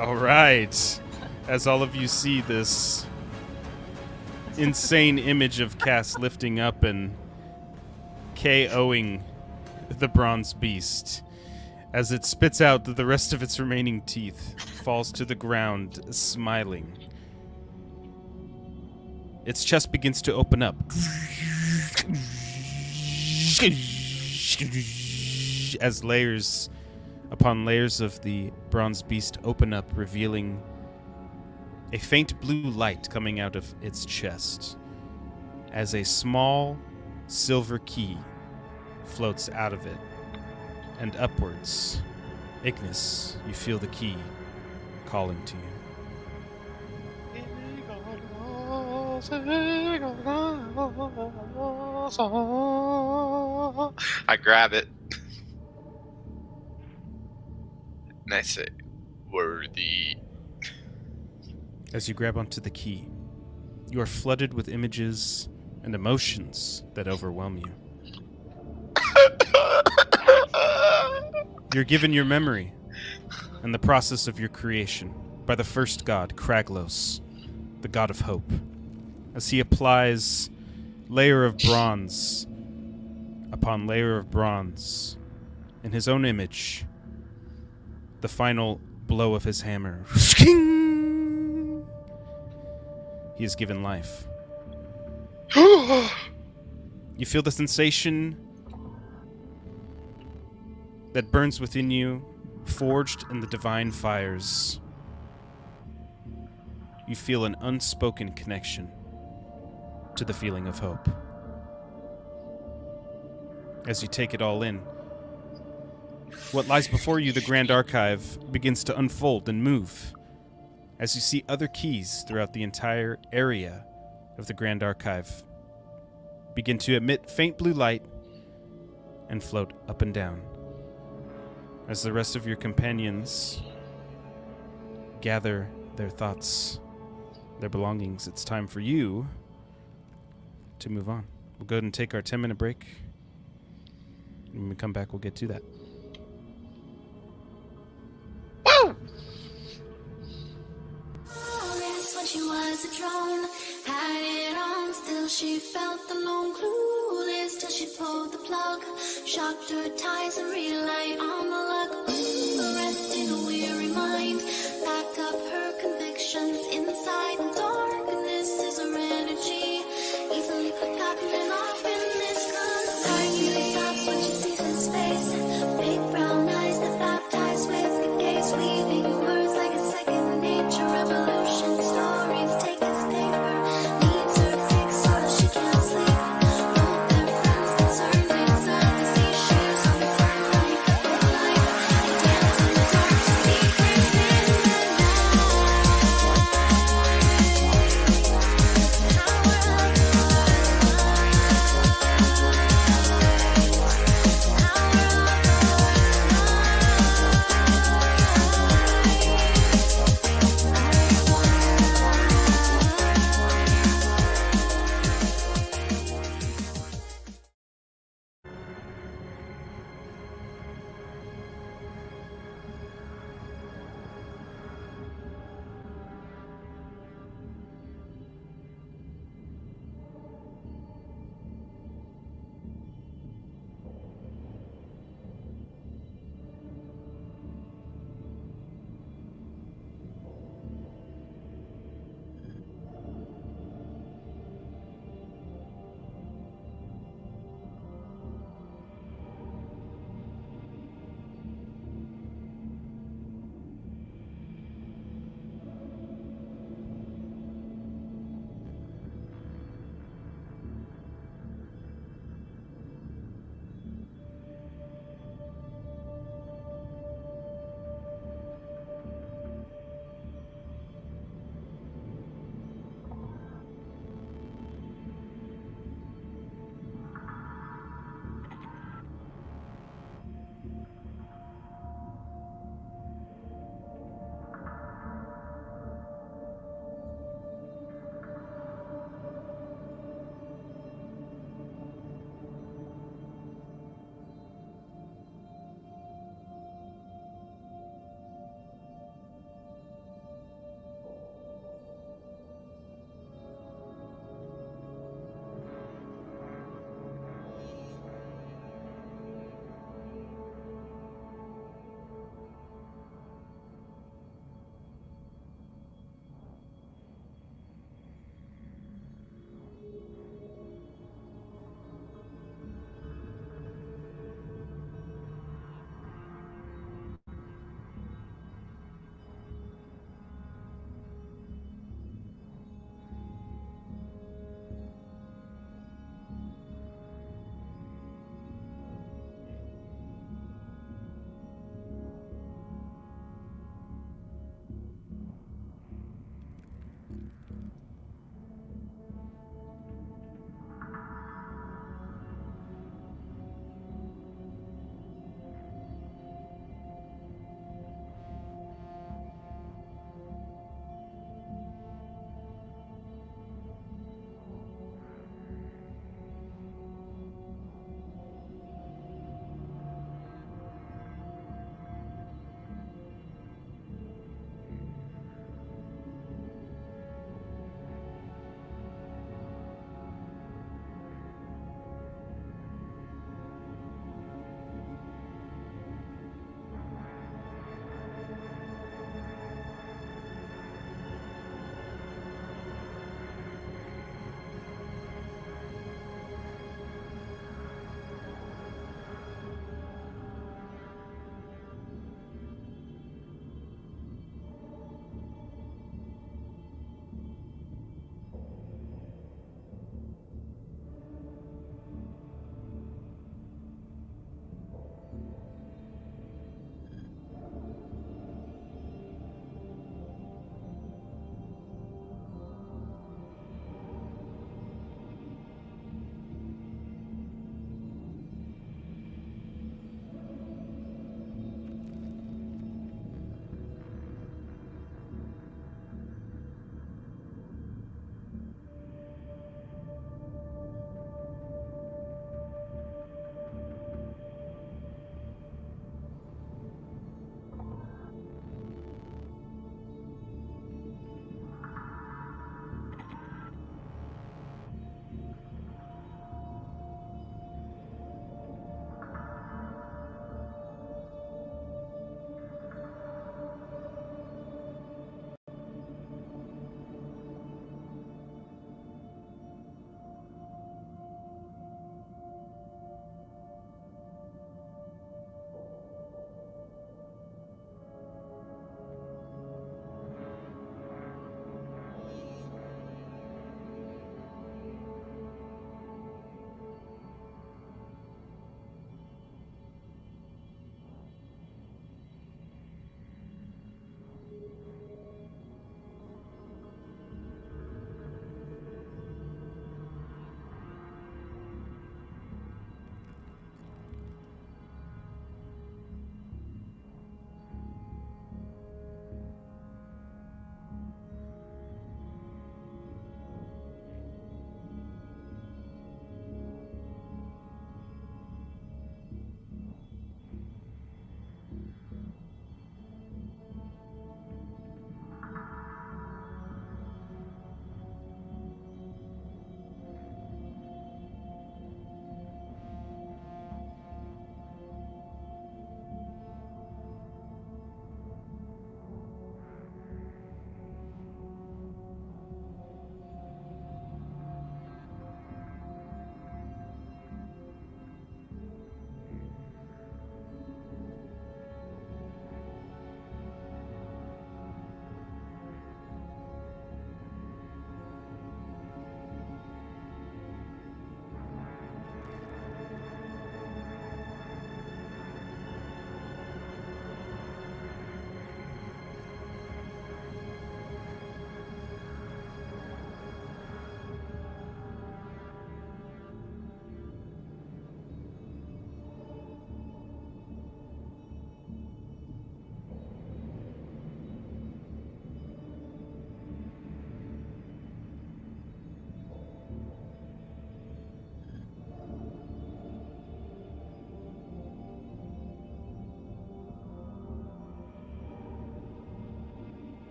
All right. As all of you see this insane image of Cass lifting up and KOing the bronze beast, as it spits out the rest of its remaining teeth, falls to the ground, smiling. Its chest begins to open up. As layers upon layers of the bronze beast open up, revealing a faint blue light coming out of its chest, as a small silver key floats out of it and upwards. Ignis, you feel the key calling to you. I grab it. And I say, worthy. As you grab onto the key, you are flooded with images and emotions that overwhelm you. You're given your memory and the process of your creation by the first god, Kraglos, the god of hope, as he applies layer of bronze upon layer of bronze in his own image. The final blow of his hammer. He is given life. You feel the sensation that burns within you, forged in the divine fires. You feel an unspoken connection to the feeling of hope. As you take it all in, what lies before you, the Grand Archive, begins to unfold and move as you see other keys throughout the entire area of the Grand Archive begin to emit faint blue light and float up and down. As the rest of your companions gather their thoughts, their belongings, it's time for you to move on. We'll go ahead and take our 10-minute break. When we come back, we'll get to that. When she was a drone, had it on, still she felt the lone clueless till she pulled the plug, shocked her ties and relied on the luck. Rest in a weary mind, pack up her convictions inside the darkness is her energy, easily forgotten off in this gun. Heart really stops when she sees his face, big brown eyes that baptized with the gaze, weaving words like a second nature revolution. Stories take his paper, needs her fix so that she can't sleep. Hope their friends concerned inside the sea shoes on the sunlight of life. They dance in the dark to secrets in the night. Power of the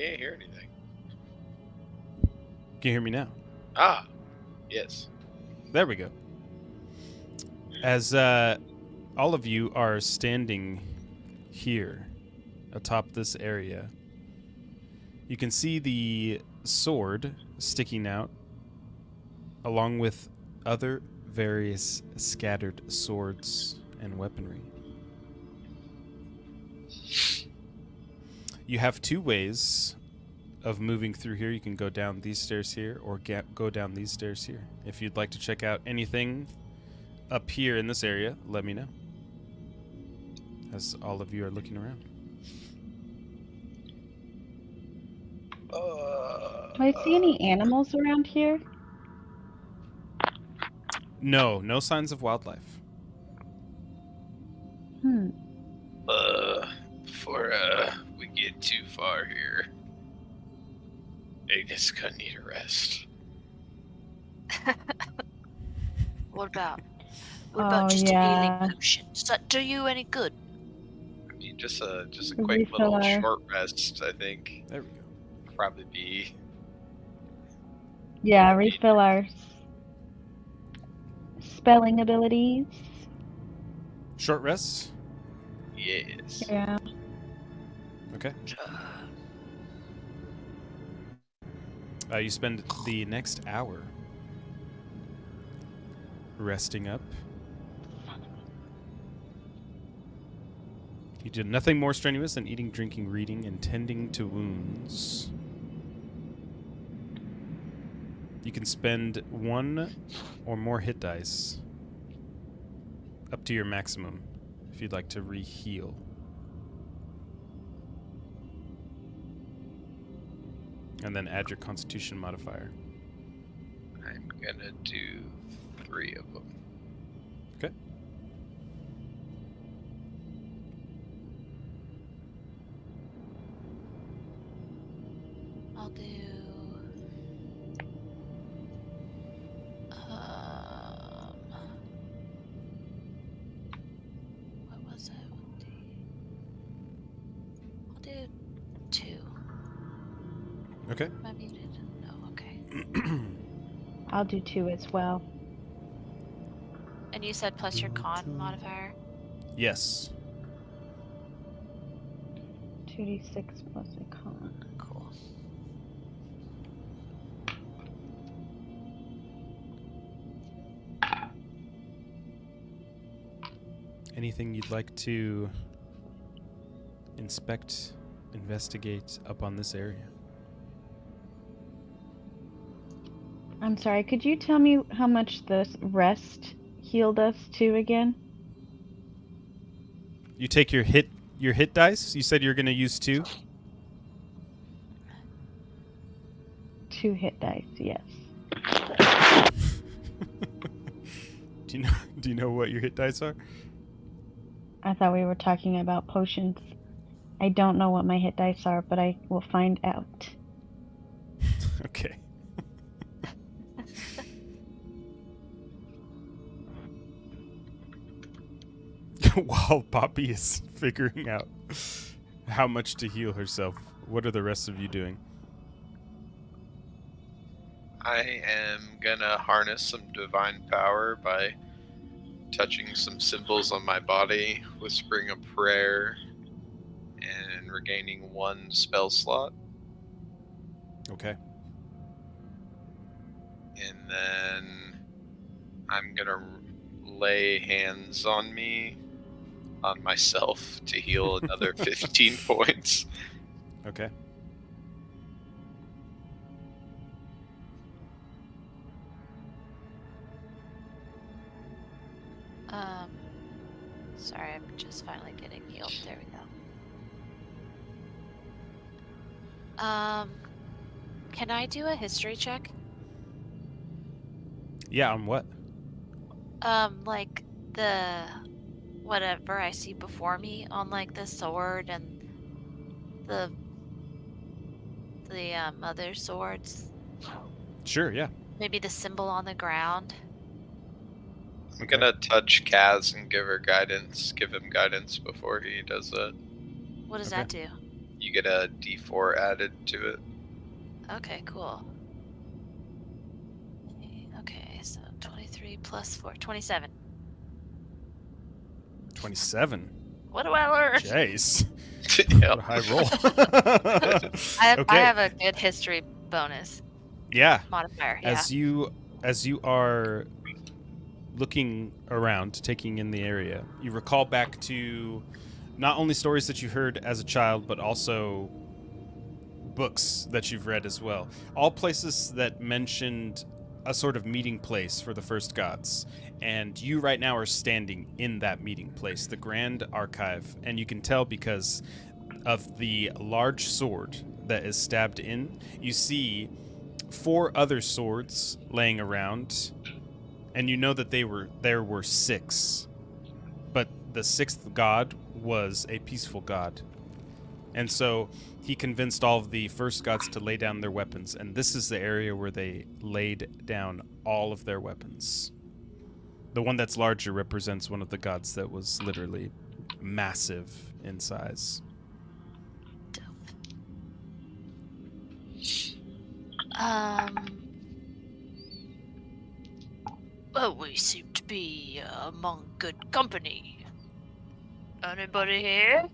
can't hear anything. Can you hear me now? Ah, yes. There we go. As all of you are standing here atop this area, you can see the sword sticking out along with other various scattered swords and weaponry. You have two ways of moving through here. You can go down these stairs here or go down these stairs here. If you'd like to check out anything up here in this area, let me know. As all of you are looking around. Do I see any animals around here? No signs of wildlife. Before we get too far here, Agnes gonna need a rest. What about Oh, just a yeah. healing potion? Does that do you any good? I mean, just a quick Refill little our- short rest, I think, There we go. probably be. Yeah, refill our spelling abilities. Short rests? Yes. Yeah. Okay. You spend the next hour resting up. You did nothing more strenuous than eating, drinking, reading, and tending to wounds. You can spend 1 or more hit dice up to your maximum if you'd like to re-heal. And then add your constitution modifier. I'm gonna do 3 of them. Okay. I'll do. What was it? I'll do 2. Okay. Am I muted? No. Okay. I'll do 2 as well. And you said plus your con modifier. Yes. 2d6 plus a con. Cool. Anything you'd like to inspect, investigate up on this area? I'm sorry, could you tell me how much this rest healed us to again? You take your hit dice. You said you're going to use 2. 2 hit dice, yes. Do you know what your hit dice are? I thought we were talking about potions. I don't know what my hit dice are, but I will find out. Okay. While Poppy is figuring out how much to heal herself, what are the rest of you doing? I am gonna harness some divine power by touching some symbols on my body, whispering a prayer, and regaining 1 spell slot. Okay. And then I'm gonna lay hands on myself to heal another 15 points. Okay. Sorry, I'm just finally getting healed. There we go. Can I do a history check? Yeah, on what? Like the whatever I see before me on like the sword and the other swords. Sure, yeah. Maybe the symbol on the ground. I'm gonna touch Kaz and give him guidance before he does that. What does Okay. that do? You get a D4 added to it. Okay, cool. Okay, so 23 plus 4, 27. 27. What do I learn? Jeez. Yep. What a high roll. I Okay. have a good history bonus Yeah. modifier. Yeah. As you are looking around, taking in the area, you recall back to not only stories that you heard as a child, but also books that you've read as well. All places that mentioned a sort of meeting place for the first gods. And you right now are standing in that meeting place, the Grand Archive. And you can tell because of the large sword that is stabbed in. You see 4 other swords laying around, and you know that there were 6. But the 6th god was a peaceful god. And so he convinced all of the first gods to lay down their weapons, and this is the area where they laid down all of their weapons. The one that's larger represents one of the gods that was literally massive in size. Well, we seem to be among good company. Anybody here?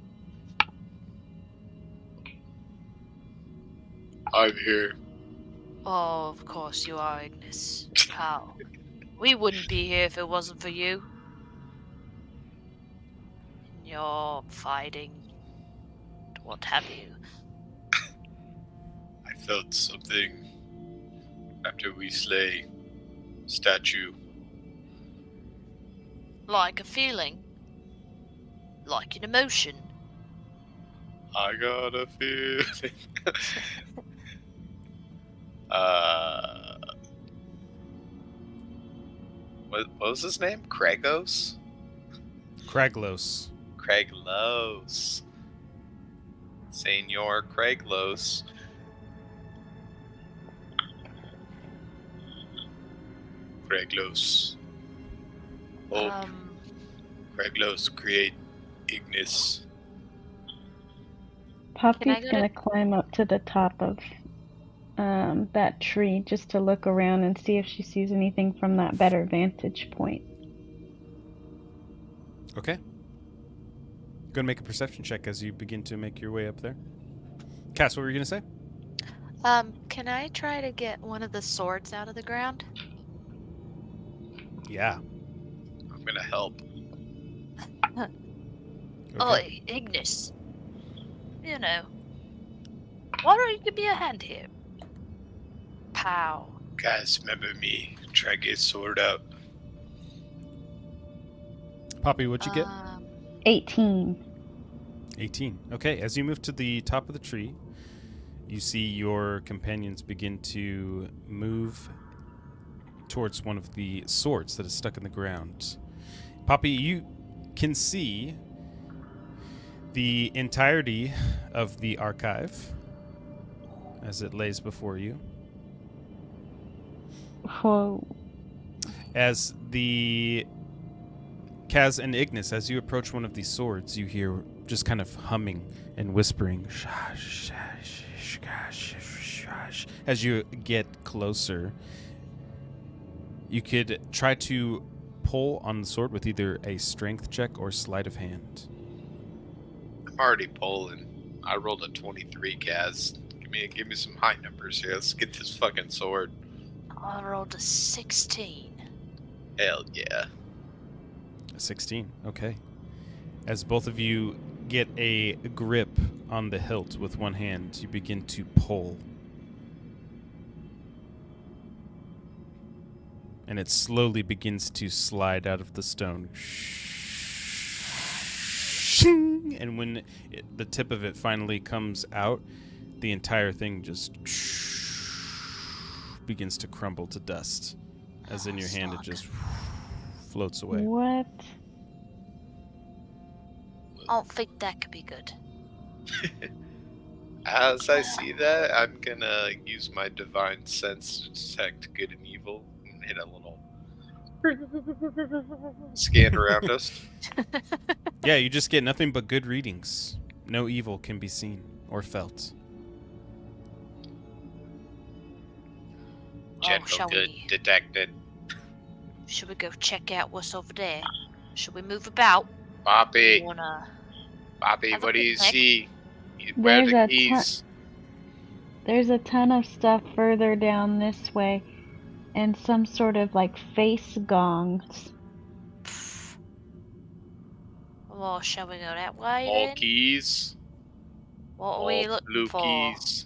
I'm here. Oh, of course you are, Ignis. Pal. We wouldn't be here if it wasn't for you. You're fighting. What have you? I felt something after we slay statue. Like a feeling? Like an emotion? I got a feeling. What was his name? Kragos? Kraglos. Kraglos. Senor Kraglos. Kraglos. Oh, Kraglos, create Ignis. Poppy's go gonna climb up to the top of that tree just to look around and see if she sees anything from that better vantage point. Okay. Go and make a perception check as you begin to make your way up there. Cass, what were you going to say? Can I try to get one of the swords out of the ground? Yeah. I'm gonna help. Oh, Okay. Ignis. You know. Why don't you give me a hand here? Pow. Guys, remember me. Try to get sword out. Poppy, what'd you get? 18. 18. Okay, as you move to the top of the tree, you see your companions begin to move towards one of the swords that is stuck in the ground. Poppy, you can see the entirety of the archive as it lays before you. Whoa. As the Kaz and Ignis, as you approach one of these swords, you hear just kind of humming and whispering as you get closer. You could try to pull on the sword with either a strength check or sleight of hand. I'm already pulling. I rolled a 23, Kaz. Give me some high numbers here. Let's get this fucking sword. I rolled a 16. Hell yeah. A 16, okay. As both of you get a grip on the hilt with one hand, you begin to pull. And it slowly begins to slide out of the stone. And when the tip of it finally comes out, the entire thing just begins to crumble to dust. As in your hand, it just floats away. What? I don't think that could be good. As I see that, I'm gonna use my divine sense to detect good and evil and hit a little scan around us. Yeah, you just get nothing but good readings. No evil can be seen. or felt. General shall good we? detected. Should we go check out what's over there? Should we move about? Poppy, You wanna Poppy, have a what do you picnic? see? Where are There's the a keys? There's a ton of stuff further down this way, and some sort of like face gongs. Well, shall we go that way All then? keys. What are All we looking blue for? keys.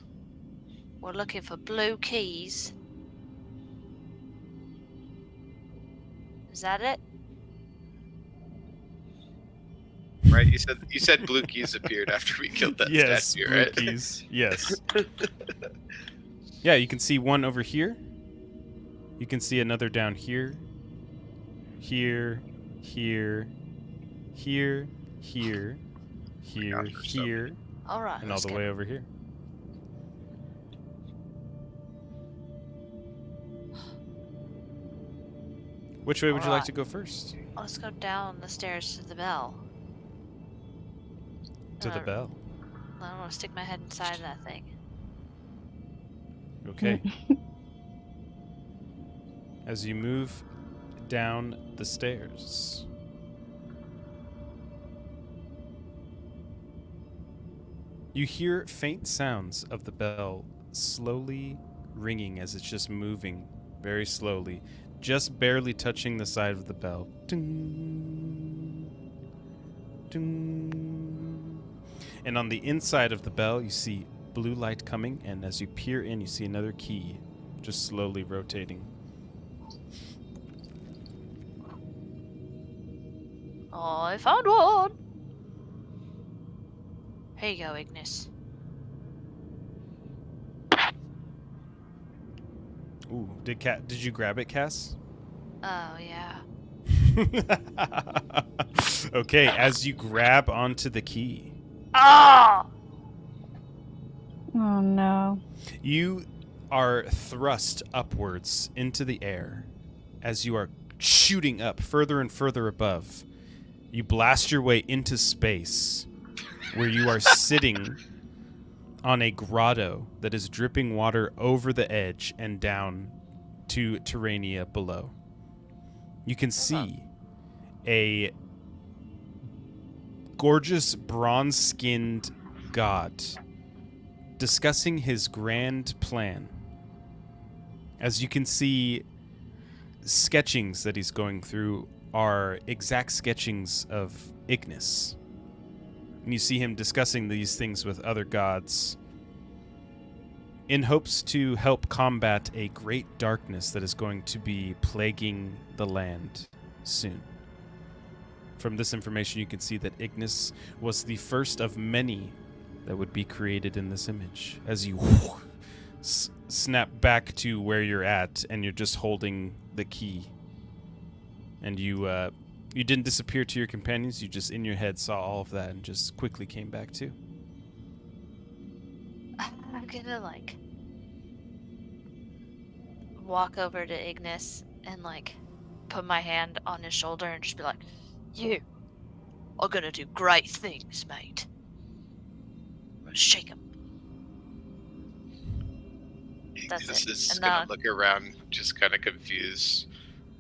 We're looking for blue keys. Is that it? Right? You said blue keys appeared after we killed that Yes, statue, blue right? keys. Yes. Yeah, you can see one over here. You can see another down here. Here, here, here, here, here, Found her stuff. here, All right. and all let's the go. way over here. Which way would you like Alright. to go first? Let's go down the stairs to the bell. To the bell. I don't want to stick my head inside that thing. Okay. As you move down the stairs, you hear faint sounds of the bell slowly ringing as it's just moving very slowly, just barely touching the side of the bell. Ding, ding. And on the inside of the bell, you see blue light coming, and as you peer in, you see another key just slowly rotating. Oh, I found one! Here you go, Ignis. Ooh, did you grab it, Cass? Oh, yeah. Okay, as you grab onto the key, Ah! Oh no. you are thrust upwards into the air as you are shooting up further and further above. You blast your way into space where you are sitting on a grotto that is dripping water over the edge and down to Terania below. You can see a gorgeous bronze-skinned god discussing his grand plan. As you can see, sketchings that he's going through are exact sketchings of Ignis. And you see him discussing these things with other gods in hopes to help combat a great darkness that is going to be plaguing the land soon. From this information, you can see that Ignis was the first of many that would be created in this image. As you snap back to where you're at, and you're just holding the key. And you didn't disappear to your companions, you just in your head saw all of that and just quickly came back too. I'm gonna, like, walk over to Ignis and, like, put my hand on his shoulder and just be like, you are gonna do great things, mate. I'm gonna shake him. That's This it. is And gonna look around, just kind of confused,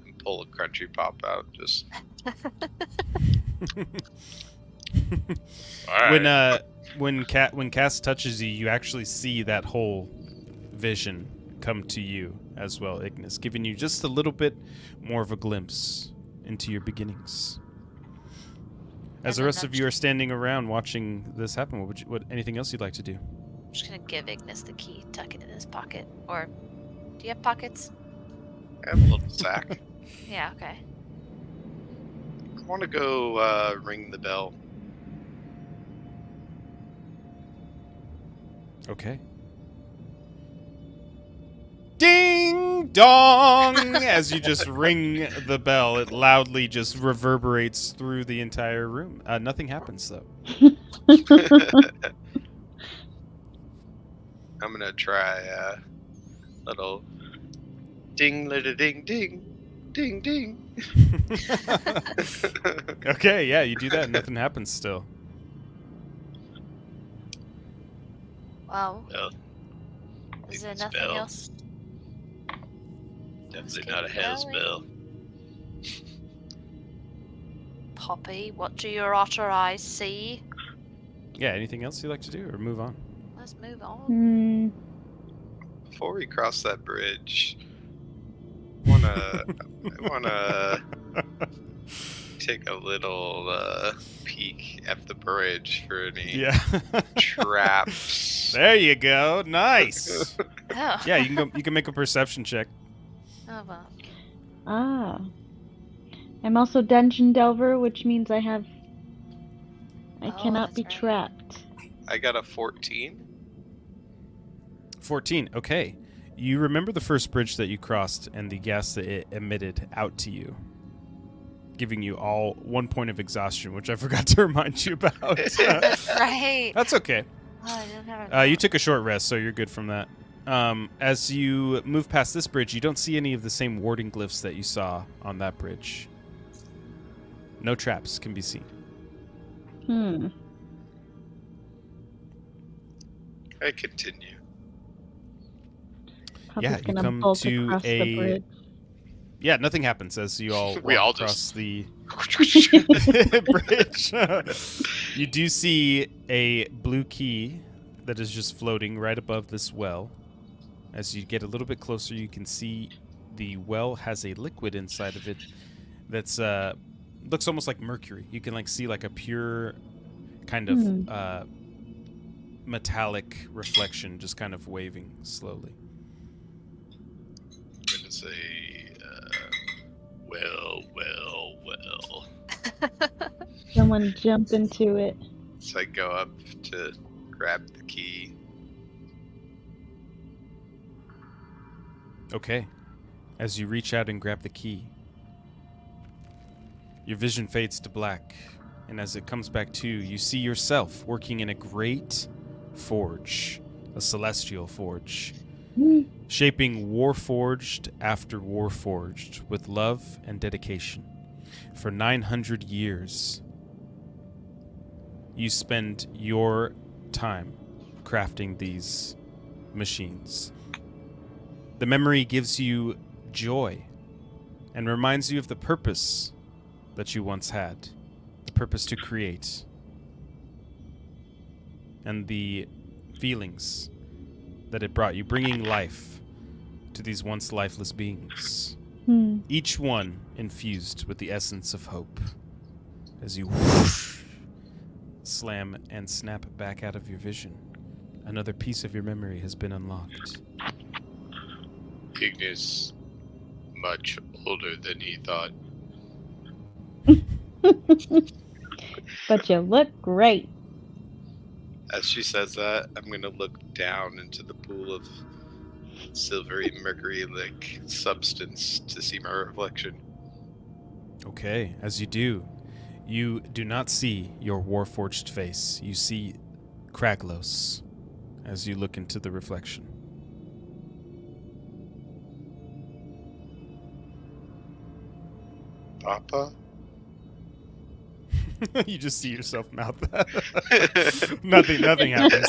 and pull a country pop out. Just all right. When Cass touches you, you actually see that whole vision come to you as well, Ignis, giving you just a little bit more of a glimpse into your beginnings. As the rest of you are standing around watching this happen, what anything else you'd like to do? I'm just gonna give Ignis the key, tuck it in his pocket. Or, do you have pockets? I have a little sack. Yeah, okay. I want to go ring the bell. Okay. Ding dong! As you just ring the bell, it loudly just reverberates through the entire room. Nothing happens though. I'm gonna try little ding, little ding, ding, ding, ding. Okay, yeah, you do that. Nothing happens still. Well, Well, is think there the nothing spell. else? Definitely Let's not a keep hell going. spell. Poppy, what do your otter eyes see? Yeah, anything else you'd like to do or move on? Let's move on. Hmm. Before we cross that bridge, I wanna take a little peek at the bridge for any Yeah. traps. There you go. Nice. Oh. Yeah, you can go. You can make a perception check. Oh, well. Ah. I'm also Dungeon Delver, which means I Oh, cannot be that's right. trapped. I got a 14. 14. Okay. You remember the first bridge that you crossed and the gas that it emitted out to you, giving you all 1 point of exhaustion, which I forgot to remind you about. That's right. That's okay. Oh, I didn't have a You note. took a short rest, so you're good from that. As you move past this bridge, you don't see any of the same warding glyphs that you saw on that bridge. No traps can be seen. Hmm. I continue. Poppy's Yeah, you gonna come bolt to across a- the bridge. Yeah, nothing happens as you all We walk all across just- the bridge. You do see a blue key that is just floating right above this well. As you get a little bit closer, you can see the well has a liquid inside of it that's looks almost like mercury. You can see a pure kind of metallic reflection just kind of waving slowly. I'm gonna say, well. Someone jump into it. So I go up to grab the key. Okay. As you reach out and grab the key, your vision fades to black, and as it comes back to you see yourself working in a great forge, a celestial forge, shaping Warforged after Warforged with love and dedication. For 900 years, you spend your time crafting these machines. The memory gives you joy and reminds you of the purpose that you once had, the purpose to create, and the feelings that it brought you, bringing life to these once lifeless beings. Hmm. Each one infused with the essence of hope. As you whoosh, slam and snap back out of your vision, another piece of your memory has been unlocked. Ignis, much older than he thought. But you look great. As she says that, I'm gonna look down into the pool of silvery mercury-like substance to see my reflection. Okay, as you do, you do not see your warforged face. You see Kraglos as you look into the reflection. Papa? You just see yourself mouth that. Nothing happens.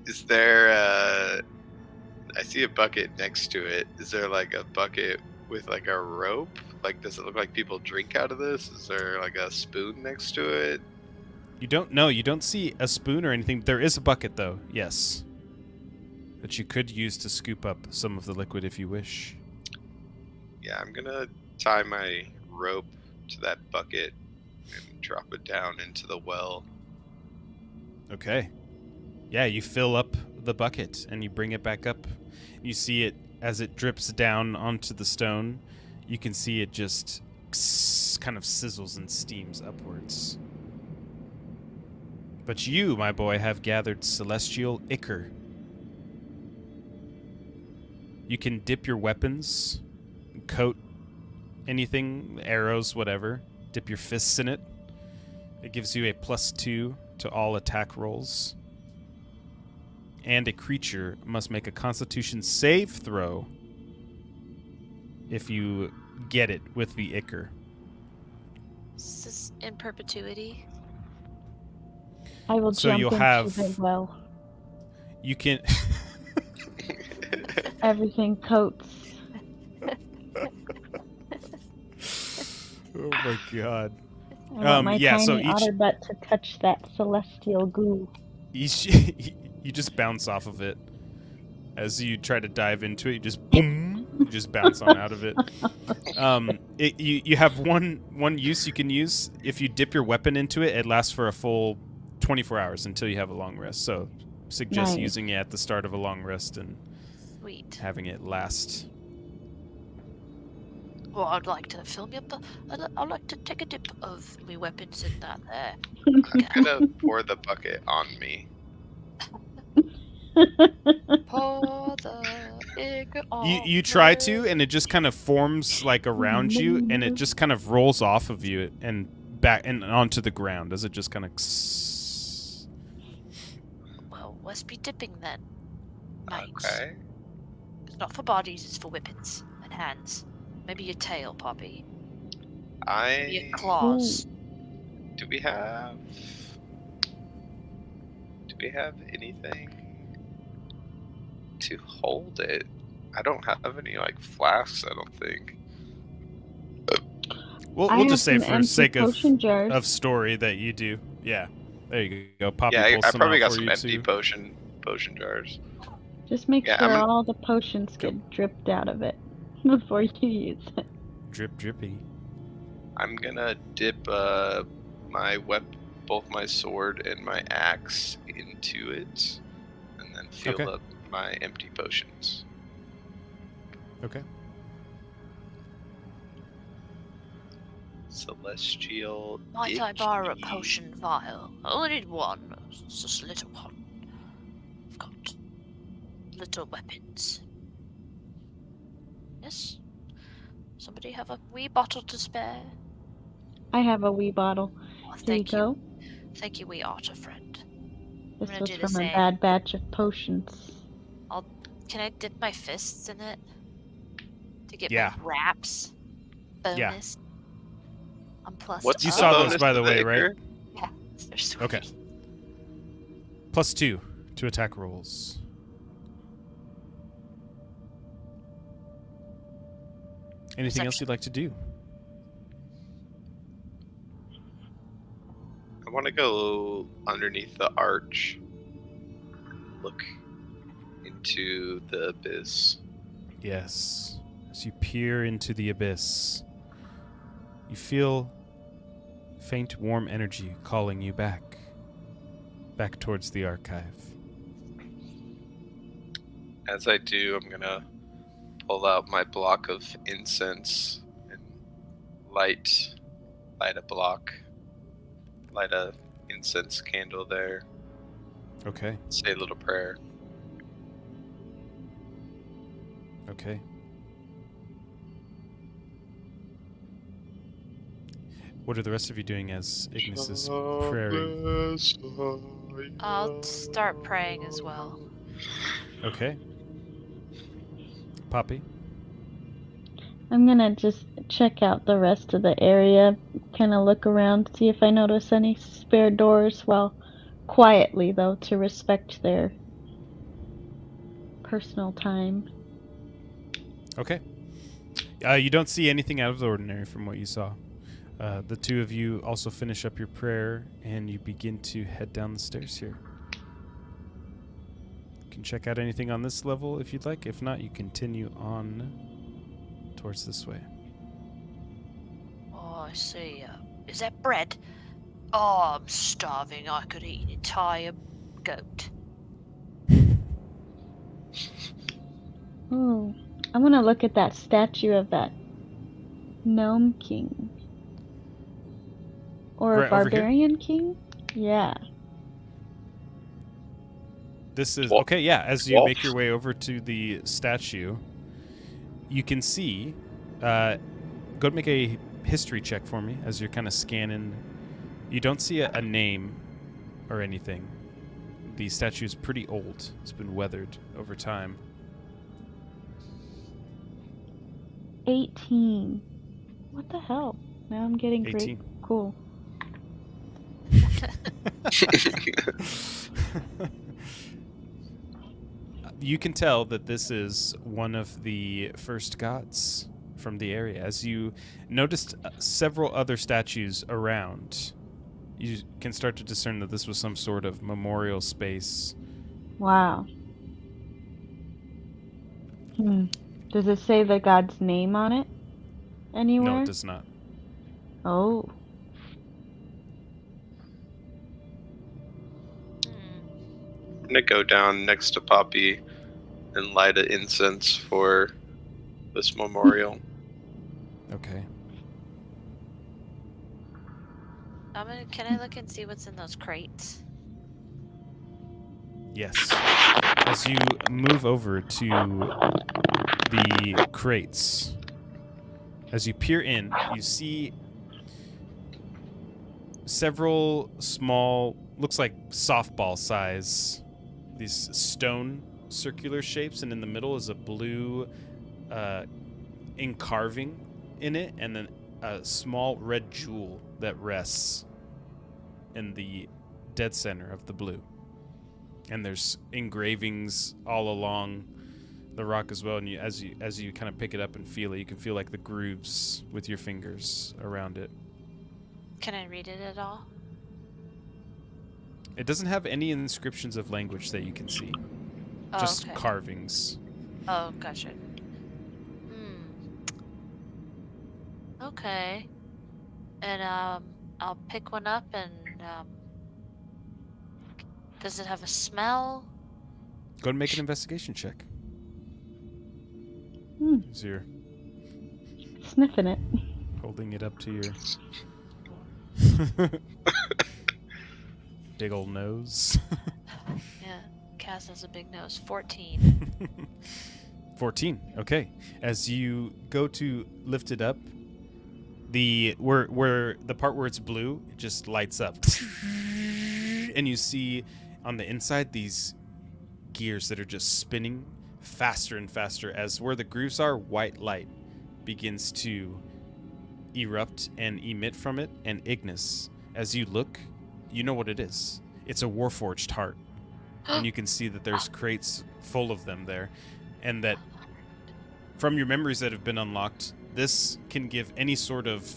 Is there, I see a bucket next to it. Is there a bucket with a rope? Does it look like people drink out of this? Is there a spoon next to it? You don't see a spoon or anything. There is a bucket though, yes. That you could use to scoop up some of the liquid if you wish. Yeah, I'm gonna tie my rope to that bucket and drop it down into the well. Okay. Yeah, you fill up the bucket and you bring it back up. You see it as it drips down onto the stone. You can see it just kind of sizzles and steams upwards. But you, my boy, have gathered celestial ichor. You can dip your weapons, coat anything, arrows, whatever. Dip your fists in it. It gives you a +2 to all attack rolls. And a creature must make a Constitution save throw if you get it with the ichor. Is this in perpetuity? I will So jump you'll into have- the well. You can. Everything coats. Oh my god. I want my yeah, so tiny each- otter butt to touch that celestial goo. You just bounce off of it. As you try to dive into it, you just boom, you just bounce on out of it. You have one use you can use. If you dip your weapon into it, it lasts for a full 24 hours until you have a long rest. So suggest Nice. using it at the start of a long rest and Sweet. having it last. Well, I'd like to fill me up. I'd like to take a dip of my weapons in that there. I'm gonna pour the bucket on me. Pour the egg on You try me. to, and it just kind of forms like around you, and it just kind of rolls off of you and back and onto the ground as it just kind of. Well, let's be dipping then. Mates. Okay. It's not for bodies, it's for weapons and hands. Maybe your tail, Poppy. Maybe your claws. Do we have anything to hold it? I don't have any like flasks, I don't think. We'll I we'll have just say some for empty sake potion jars. of story that you do. Yeah. There you go. Poppy Yeah, pulls I some probably out got for some you empty too. potion jars. Just make Yeah, sure I'm- all the potions get dripped out of it before you use it. Drip drippy. I'm gonna dip both my sword and my axe into it, and then fill Okay. up my empty potions. Okay. Celestial. Might I borrow a itchy. potion vial? I only need one. It's just a little one. I've got little weapons. Yes? Somebody have a wee bottle to spare? I have a wee bottle. Oh, Here you thank go. Thank you, wee otter friend. This gonna was do the from a same. bad batch of potions. Can I dip my fists in it? To get Yeah. my wraps? Yeah. Bonus? I'm plus What's You the saw those, bonus by the to way, right? Ichor? Yeah, they're sweet. Okay. +2 to attack rolls. Anything else Perception. you'd like to do? I want to go underneath the arch. Look into the abyss. Yes. As you peer into the abyss, you feel faint, warm energy calling you back towards the archive. As I do, I'm gonna pull out my block of incense and light a incense candle there. Okay. Say a little prayer. Okay. What are the rest of you doing as Ignis is praying? I'll start praying as well. Okay. Poppy? I'm gonna just check out the rest of the area, kind of look around, see if I notice any spare doors, well, quietly though, to respect their personal time. Okay. You don't see anything out of the ordinary from what you saw. The two of you also finish up your prayer, and you begin to head down the stairs here. You can check out anything on this level if you'd like. If not, you continue on towards this way. Oh, I see. Is that bread? Oh, I'm starving. I could eat an entire goat. Ooh, I want to look at that statue of that gnome king. Or Right, over here? barbarian king? Yeah. This is Wolf. okay. Yeah, as you Wolf. make your way over to the statue, you can see. Go and make a history check for me as you're kind of scanning. You don't see a name or anything. The statue is pretty old. It's been weathered over time. 18. What the hell? Now I'm getting 18. great cool. You can tell that this is one of the first gods from the area. As you noticed several other statues around, you can start to discern that this was some sort of memorial space. Wow. Does it say the god's name on it anywhere? No, it does not. Oh. I'm gonna go down next to Poppy and light an incense for this memorial. Okay. Can I look and see what's in those crates? Yes. As you move over to the crates, as you peer in, you see several small, looks like softball size, these stone circular shapes, and in the middle is a blue carving in it, and then a small red jewel that rests in the dead center of the blue. And there's engravings all along the rock as well, and as you kind of pick it up and feel it, you can feel like the grooves with your fingers around it. Can I read it at all? It doesn't have any inscriptions of language that you can see. Oh, Just okay. carvings. Oh, gotcha. Okay. And I'll pick one up and does it have a smell? Go and make an investigation check. As you're Sniffing it. holding it up to your big old nose. Yeah, Cass has a big nose. 14. 14. Okay. As you go to lift it up, the where the part where it's blue, it just lights up. And you see on the inside these gears that are just spinning faster and faster as where the grooves are, white light begins to erupt and emit from it. And Ignis, as you look, you know what it is. It's a Warforged heart. And you can see that there's crates full of them there. And that from your memories that have been unlocked, this can give any sort of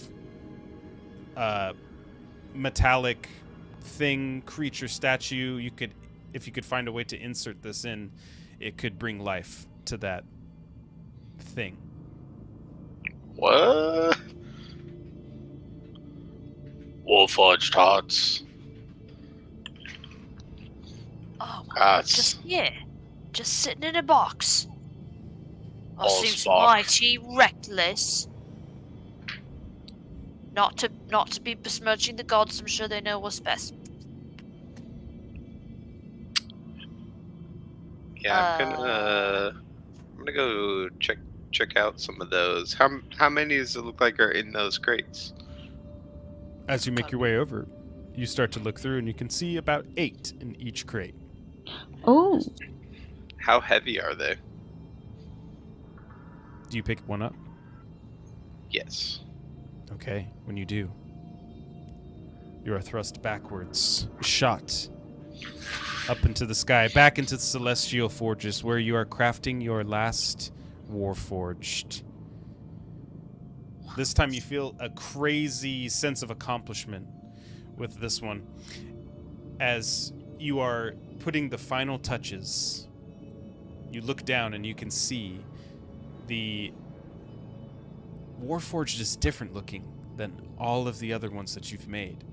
metallic thing, creature, statue. You could, if you could find a way to insert this in, it could bring life to that thing. What? Warforged hearts. Oh, That's just sitting in a box. Oh, Balls seems box. mighty reckless. Not to be besmirching the gods. I'm sure they know what's best. Yeah, I'm gonna go check out some of those. How many does it look like are in those crates? As you make your way over, you start to look through and you can see about 8 in each crate. Oh. How heavy are they? Do you pick one up? Yes. Okay, when you do, you are thrust backwards, shot up into the sky, back into the celestial forges where you are crafting your last Warforged. This time you feel a crazy sense of accomplishment with this one. As you are putting the final touches, you look down and you can see the Warforged is different looking than all of the other ones that you've made.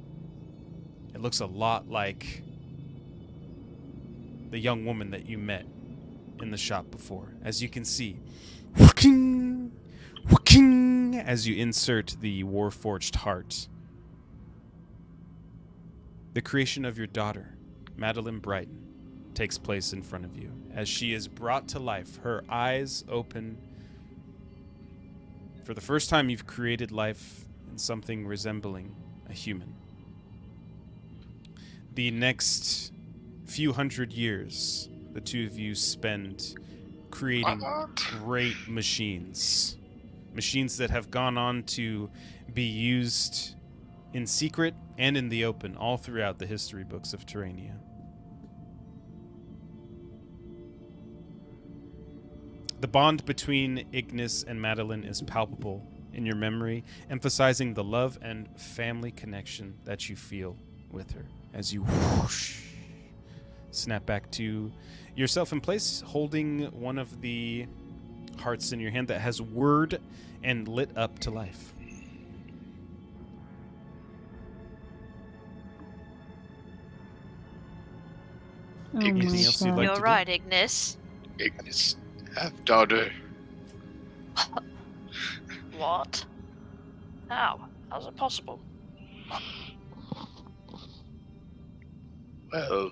It looks a lot like the young woman that you met in the shop before. As you can see, whooking, whooking, as you insert the Warforged heart. The creation of your daughter, Madeline Brighton, takes place in front of you. As she is brought to life, her eyes open. For the first time, you've created life in something resembling a human. The next few hundred years, the two of you spend creating great machines. Machines that have gone on to be used in secret and in the open, all throughout the history books of Terania. The bond between Ignis and Madeline is palpable in your memory, emphasizing the love and family connection that you feel with her as you whoosh, snap back to yourself in place, holding one of the hearts in your hand that has whirred and lit up to life. Oh Anything my else you'd God. like You're to right, Ignis. Ignis, half daughter. What? How? How's it possible? Well,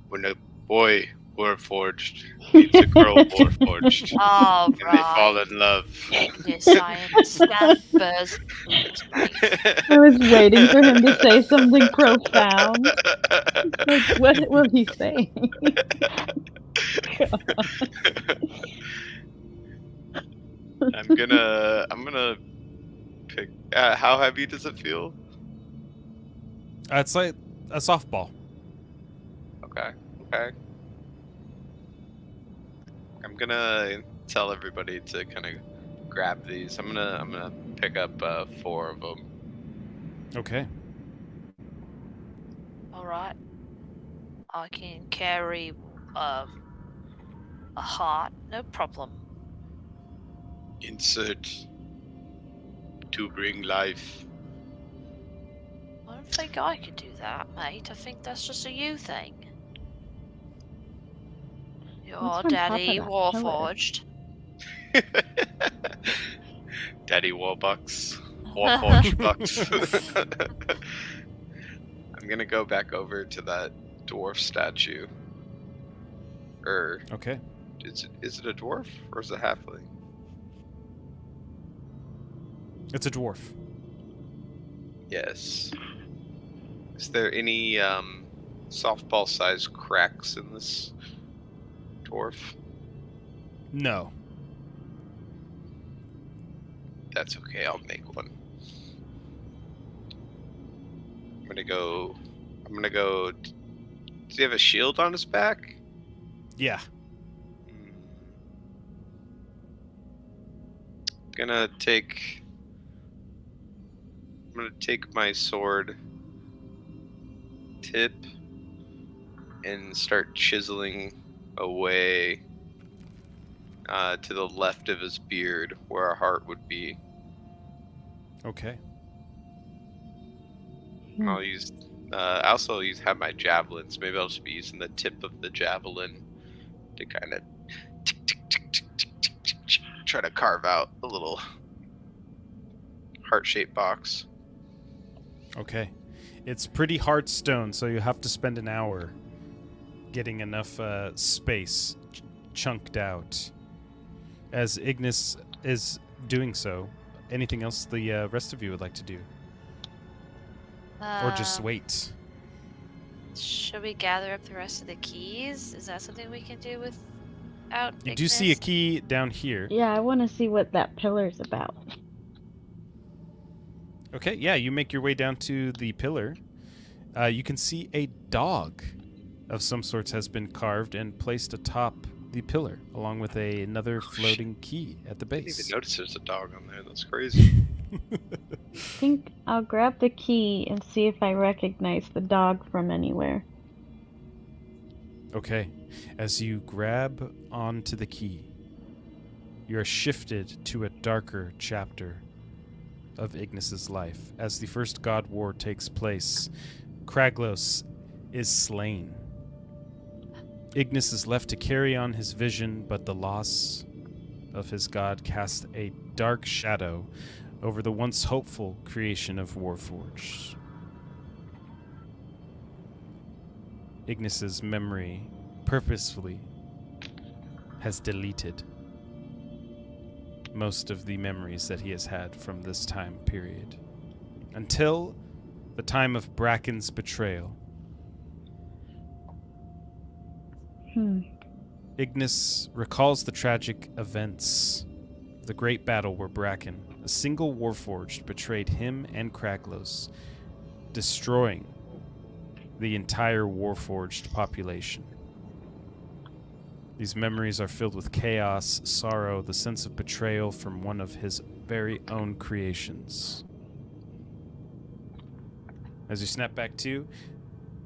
when a boy warforged meets a girl warforged, Oh, and they fall right. in love. Ignis, I understand. Burrs Ignis, mate. I was waiting for him to say something profound. Like, what will he say? I'm gonna pick. How heavy does it feel? It's like a softball. Okay. I'm gonna tell everybody to kind of grab these. I'm gonna pick up 4 of them. Okay. Alright. I can carry a heart, no problem. Insert to bring life. I don't think I could do that, mate. I think that's just a you thing. Your What's on top of daddy that warforged. Daddy Warbucks. Warforged bucks. I'm gonna go back over to that dwarf statue. Okay. Is it a dwarf or is it a halfling? It's a dwarf. Yes. Is there any softball-sized cracks in this dwarf? No. That's okay, I'll make one. I'm gonna go. Does he have a shield on his back? Yeah. I'm gonna take my sword tip and start chiseling away to the left of his beard where a heart would be. Okay. Hmm. I'll use. I also have my javelins. Maybe I'll just be using the tip of the javelin to kind of try to carve out a little heart-shaped box. Okay. It's pretty hard stone, so you have to spend an hour getting enough space chunked out. As Ignis is doing so, anything else the rest of you would like to do? Or just wait? Should we gather up the rest of the keys? Is that something we can do without You do see a Ignis? key down here. Yeah, I want to see what that pillar's about. Okay, yeah, you make your way down to the pillar. You can see a dog of some sorts has been carved and placed atop the pillar, along with another floating key at the I didn't base. even notice there's a dog on there. That's crazy. I think I'll grab the key and see if I recognize the dog from anywhere. Okay, as you grab onto the key, you're shifted to a darker chapter of Ignis's life. As the first God War takes place, Kraglos is slain. Ignis is left to carry on his vision, but the loss of his god casts a dark shadow over the once hopeful creation of Warforged. Ignis's memory purposefully has deleted most of the memories that he has had from this time period. Until the time of Bracken's betrayal. Hmm. Ignis recalls the tragic events the great battle where Bracken, a single warforged, betrayed him and Kraglos, destroying the entire warforged population. These memories are filled with chaos, sorrow, the sense of betrayal from one of his very own creations. As you snap back to,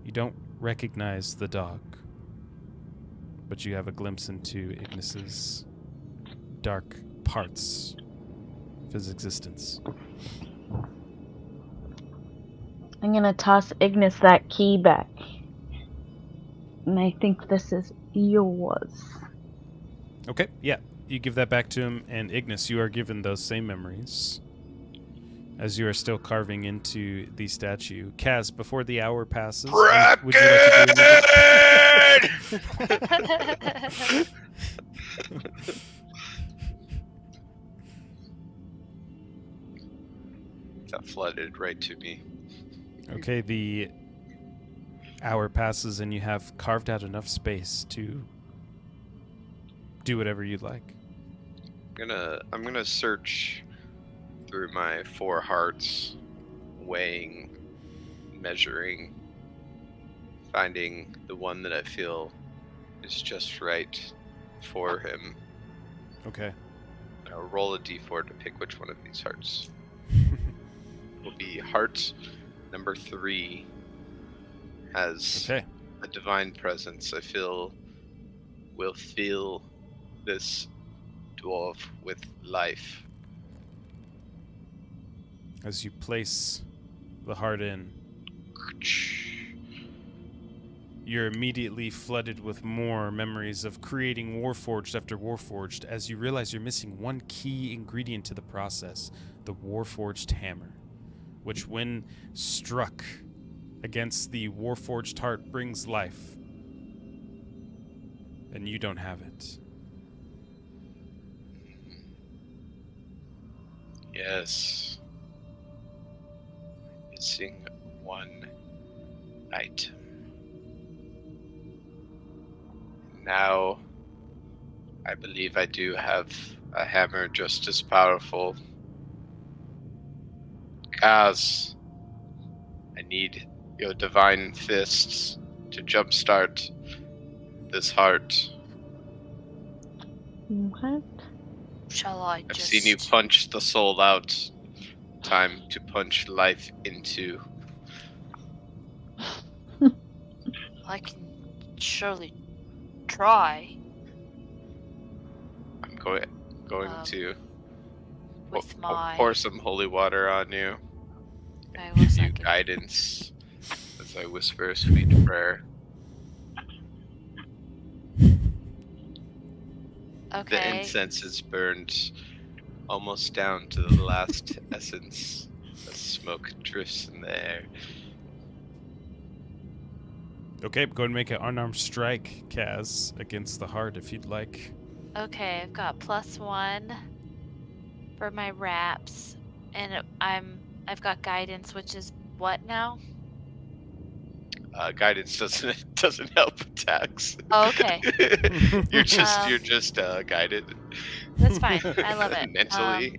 you don't recognize the dog, but you have a glimpse into Ignis's dark parts of his existence. I'm gonna toss Ignis that key back. And I think this is yours. Okay, yeah. You give that back to him, and Ignis, you are given those same memories as you are still carving into the statue. Kaz, before the hour passes, would you like to do anything? That flooded right to me. Okay, the hour passes, and you have carved out enough space to do whatever you'd like. I'm gonna search through my 4 hearts, weighing, measuring, finding the one that I feel is just right for him. Okay. I'll roll a d4 to pick which one of these hearts. Will be heart number 3 has Okay. a divine presence. I feel will fill this dwarf with life. As you place the heart in, you're immediately flooded with more memories of creating Warforged after Warforged as you realize you're missing one key ingredient to the process, the Warforged hammer, which when struck against the Warforged heart brings life. And you don't have it. Yes. Missing one item. Now, I believe I do have a hammer just as powerful. Kaz, I need your divine fists to jumpstart this heart. What? Shall I I've just... seen you punch the soul out. Time to punch life into. I can surely try. I'm going to With my... pour some holy water on you. Okay, Give one you second. guidance as I whisper a sweet prayer. The Okay. incense is burned almost down to the last essence. The smoke drifts in the air. Okay, go ahead and make an unarmed strike, Kaz, against the heart if you'd like. Okay, I've got +1 for my wraps, and I've got guidance, which is what now? Guidance doesn't help attacks. Oh, okay. you're just guided. That's fine. I love it. Mentally.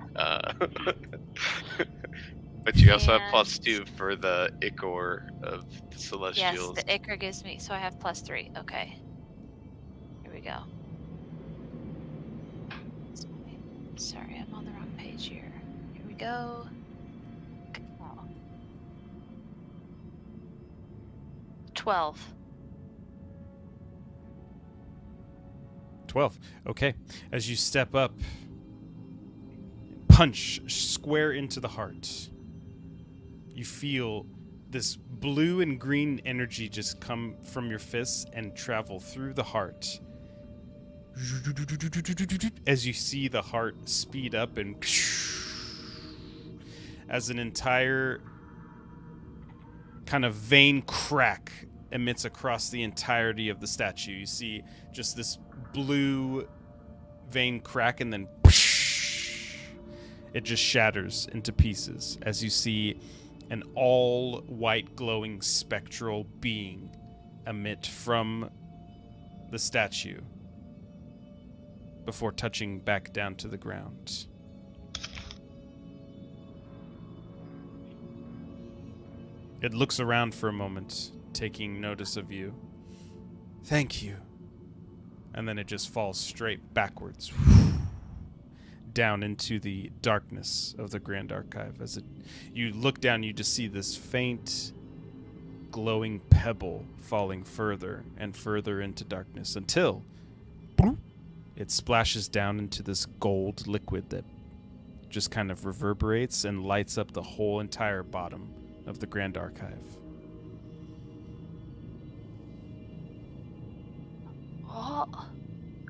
But you also have and- +2 for the Ichor of the Yes, Celestials. the Ichor gives me, so I have +3. Okay. Here we go. Sorry, I'm on the wrong page here. Here we go. Oh. 12. 12. Okay. As you step up, punch square into the heart. You feel this blue and green energy just come from your fists and travel through the heart. As you see the heart speed up and as an entire kind of vein crack emits across the entirety of the statue. You see just this blue vein crack and then it just shatters into pieces as you see an all-white glowing spectral being emit from the statue. before touching back down to the ground. It looks around for a moment, taking notice of you. Thank you. And then it just falls straight backwards down into the darkness of the Grand Archive. You look down, you just see this faint, glowing pebble falling further and further into darkness until it splashes down into this gold liquid that just kind of reverberates and lights up the whole entire bottom of the Grand Archive. What?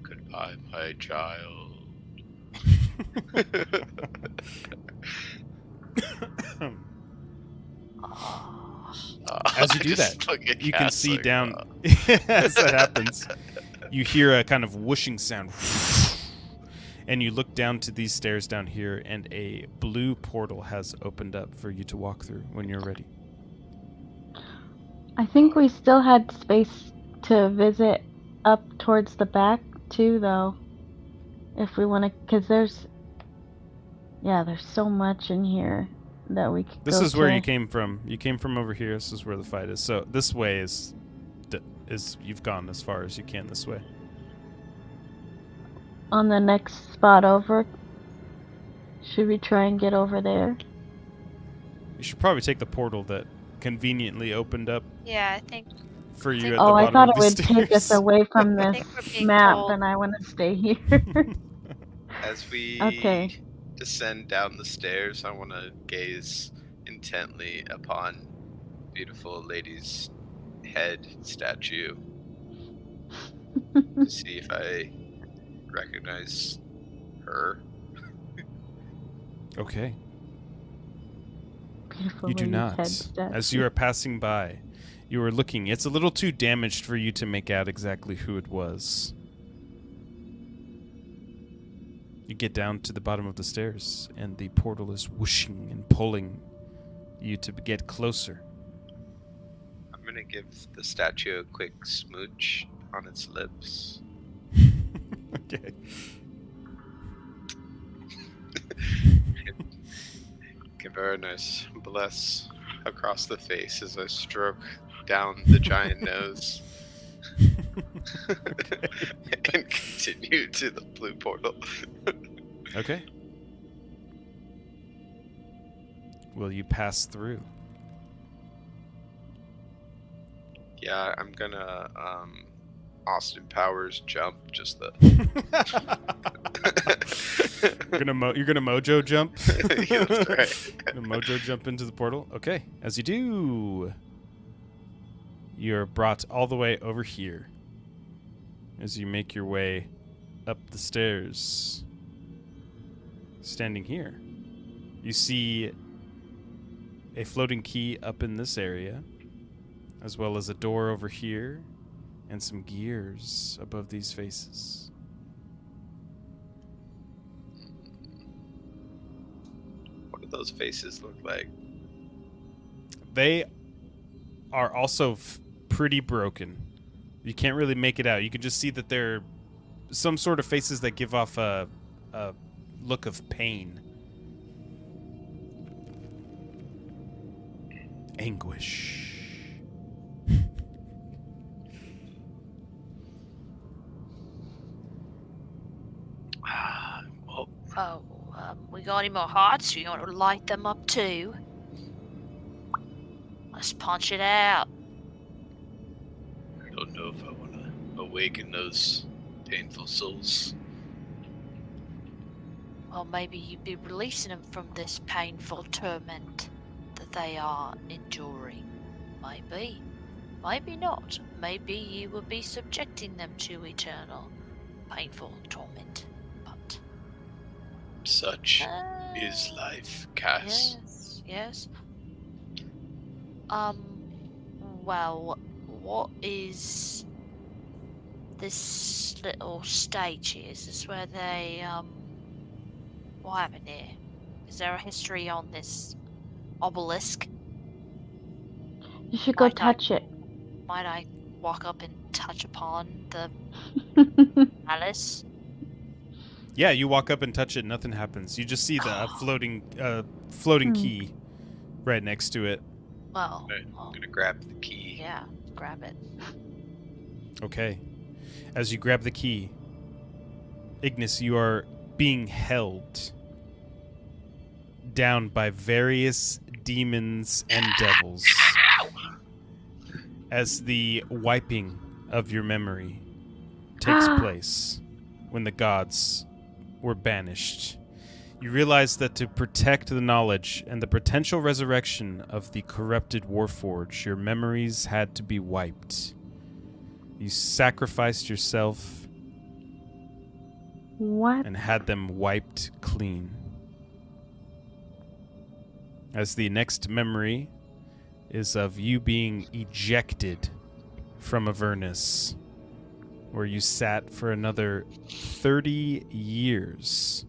Goodbye, my child. As you do Just that, look at you can Cass see like, down as that happens. You hear a kind of whooshing sound, and you look down to these stairs down here, and a blue portal has opened up for you to walk through when you're ready. I think we still had space to visit up towards the back too, though. If we want to, because there's so much in here that we could This go is where to. you came from. You came from over here. This is where the fight is. So this way is you've gone as far as you can this way. On the next spot over. Should we try and get over there? You should probably take the portal that conveniently opened up Yeah, I think for you at Oh, the I bottom thought of it the would take us stairs. away from I this think we're being map, told. and I want to stay here. As we Okay. descend down the stairs, I want to gaze intently upon beautiful lady's head statue to see if I recognize her. Okay. Beautiful You do lady's not. head statue. As you are passing by, you are looking. It's a little too damaged for you to make out exactly who it was. You get down to the bottom of the stairs, and the portal is whooshing and pulling you to get closer. I'm gonna give the statue a quick smooch on its lips. Okay. Give her a nice bless across the face as I stroke down the giant nose. And continue to the blue portal. Okay. Will you pass through? Yeah, I'm gonna Austin Powers jump just the You're gonna mojo jump? Yeah, that's right. Gonna mojo jump into the portal? Okay. As you do, you're brought all the way over here. As you make your way up the stairs. Standing here, you see a floating key up in this area, as well as a door over here, and some gears above these faces. What do those faces look like? They are also pretty broken. You can't really make it out. You can just see that they're some sort of faces that give off a look of pain. Anguish. Well, Oh, we got any more hearts? You want to light them up too? Let's punch it out. I don't know if I want to awaken those painful souls. Well, maybe you'd be releasing them from this painful torment that they are enduring. Maybe. Maybe not. Maybe you would be subjecting them to eternal painful torment. But Such is life, Cass. yes, yes. Well, what is this little stage here? Is this where they, what happened here? Is there a history on this obelisk? You should go Might I- touch it. Might I walk up and touch upon the palace? Yeah, you walk up and touch it, nothing happens. You just see the floating key right next to it. Well, I'm gonna grab the key. yeah, grab it. Okay. As you grab the key, Ignis, you are being held down by various demons and devils as the wiping of your memory takes place when the gods were banished. You realize that to protect the knowledge and the potential resurrection of the corrupted Warforged, your memories had to be wiped. You sacrificed yourself What? and had them wiped clean. As the next memory is of you being ejected from Avernus, where you sat for another 30 years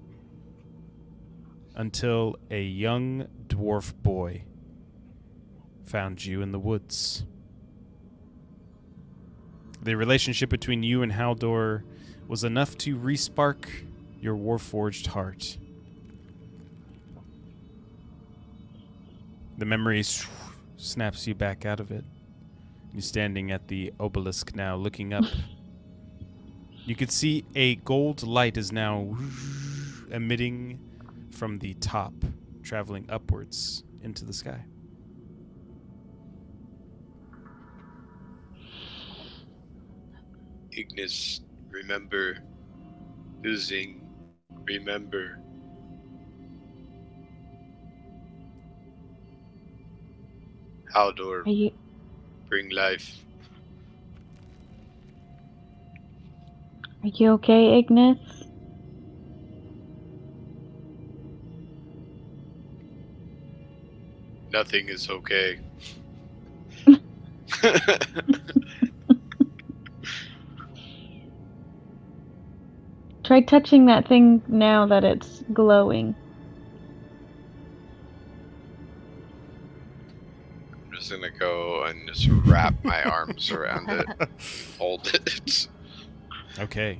until a young dwarf boy found you in the woods. The relationship between you and Haldor was enough to respark your warforged heart. The memory snaps you back out of it. You're standing at the obelisk now, looking up. You could see a gold light is now emitting from the top, traveling upwards into the sky. Ignis, remember. Oozing, remember. Haldor, Are you bring life. okay, Ignis? Nothing is okay. Try touching that thing now that it's glowing. I'm just gonna go and just wrap my arms around it. Hold it. Okay.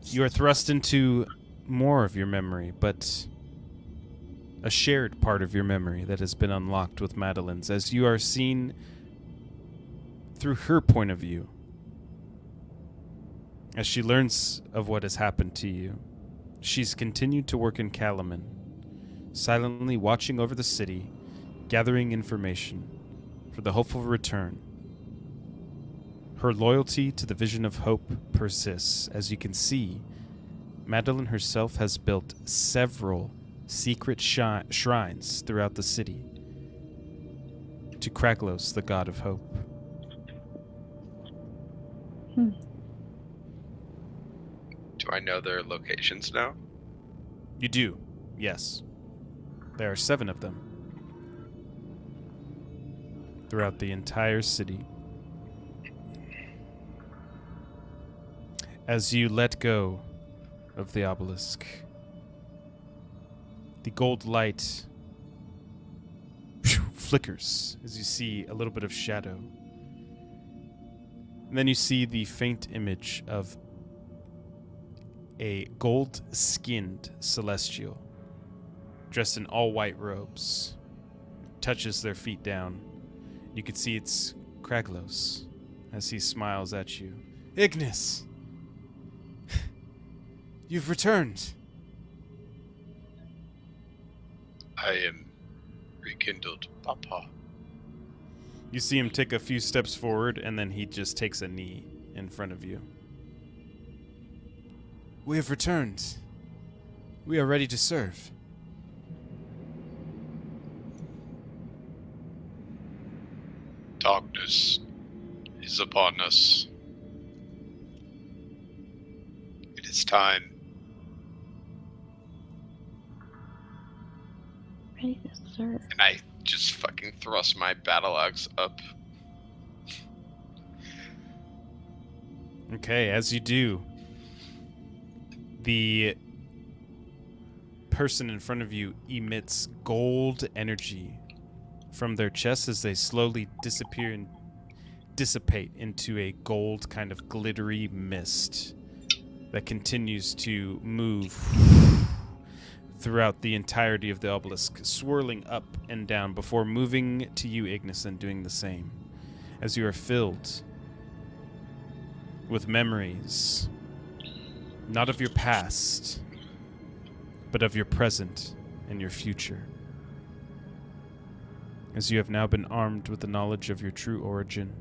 You are thrust into more of your memory, but a shared part of your memory that has been unlocked with Madeline's, as you are seen through her point of view. As she learns of what has happened to you, she's continued to work in Kalaman, silently watching over the city, gathering information for the hopeful return. Her loyalty to the vision of hope persists. As you can see, Madeline herself has built several secret shrines throughout the city to Kraglos, the god of hope. Do I know their locations now? You do, yes. There are 7 of them throughout the entire city. As you let go of the obelisk, the gold light flickers as you see a little bit of shadow. And then you see the faint image of a gold-skinned celestial dressed in all white robes. Touches their feet down. You can see it's Kraglos as he smiles at you. Ignis! You've returned. I am rekindled, Papa. You see him take a few steps forward, and then he just takes a knee in front of you. We have returned. We are ready to serve. Darkness is upon us. It is time. Ready to serve. And I just fucking thrust my battle axe up. Okay, as you do, the person in front of you emits gold energy from their chests as they slowly disappear and dissipate into a gold kind of glittery mist that continues to move throughout the entirety of the obelisk, swirling up and down before moving to you, Ignis, and doing the same, as you are filled with memories, not of your past, but of your present and your future. As you have now been armed with the knowledge of your true origin,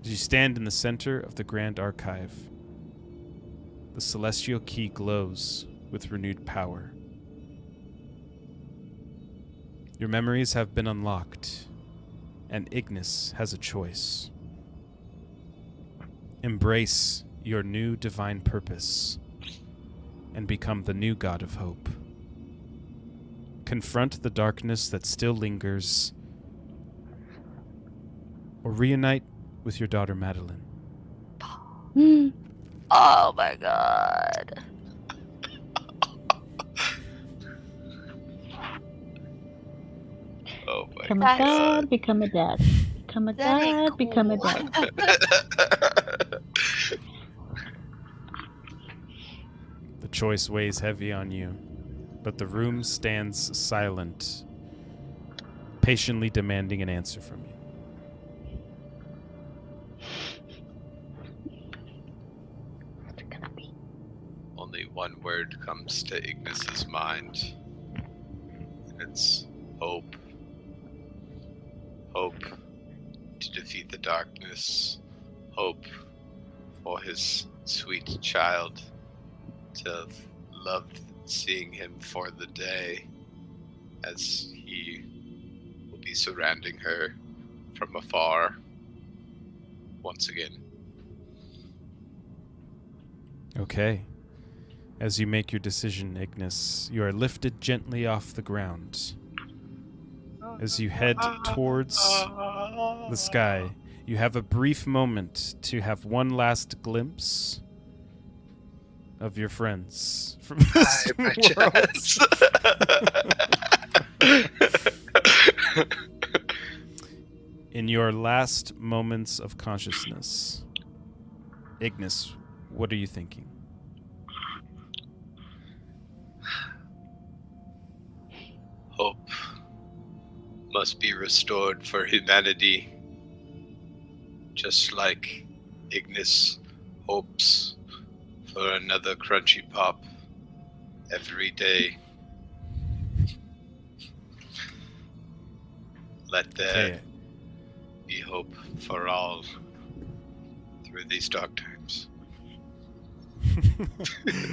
as you stand in the center of the Grand Archive, the celestial key glows with renewed power. Your memories have been unlocked, and Ignis has a choice. Embrace your new divine purpose and become the new god of hope. Confront the darkness that still lingers, or reunite with your daughter Madeline. Oh my god. Oh my Become a That's- god, become a dad. Become a That ain't god, become a cool. dad. The choice weighs heavy on you, but the room stands silent, patiently demanding an answer from you. What's it gonna be? Only one word comes to Ignis's mind, and it's hope. Hope to defeat the darkness. Hope for his sweet child to have loved seeing him for the day, as he will be surrounding her from afar once again. Okay. As you make your decision, Ignis, you are lifted gently off the ground. As you head towards the sky, you have a brief moment to have one last glimpse of your friends from this My world. chest. In your last moments of consciousness, Ignis, what are you thinking? Hope must be restored for humanity, just like Ignis hopes for another crunchy pop every day. Let there Okay. be hope for all through these dark times.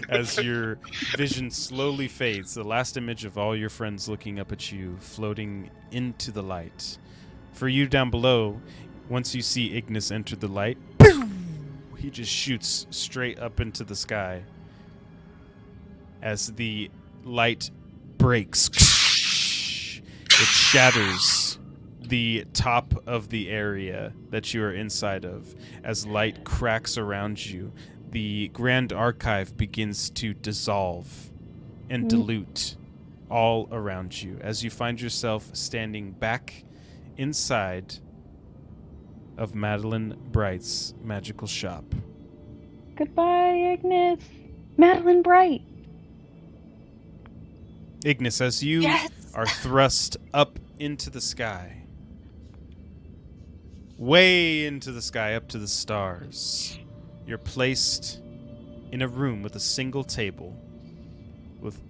As your vision slowly fades, the last image of all your friends looking up at you, floating into the light. For you down below, once you see Ignis enter the light, he just shoots straight up into the sky. As the light breaks, it shatters the top of the area that you are inside of. As light cracks around you, the Grand Archive begins to dissolve and dilute all around you as you find yourself standing back inside of Madeline Bright's magical shop. Goodbye, Ignis. Madeline Bright. Ignis, as you Yes. are thrust up into the sky, way into the sky, up to the stars, you're placed in a room with a single table with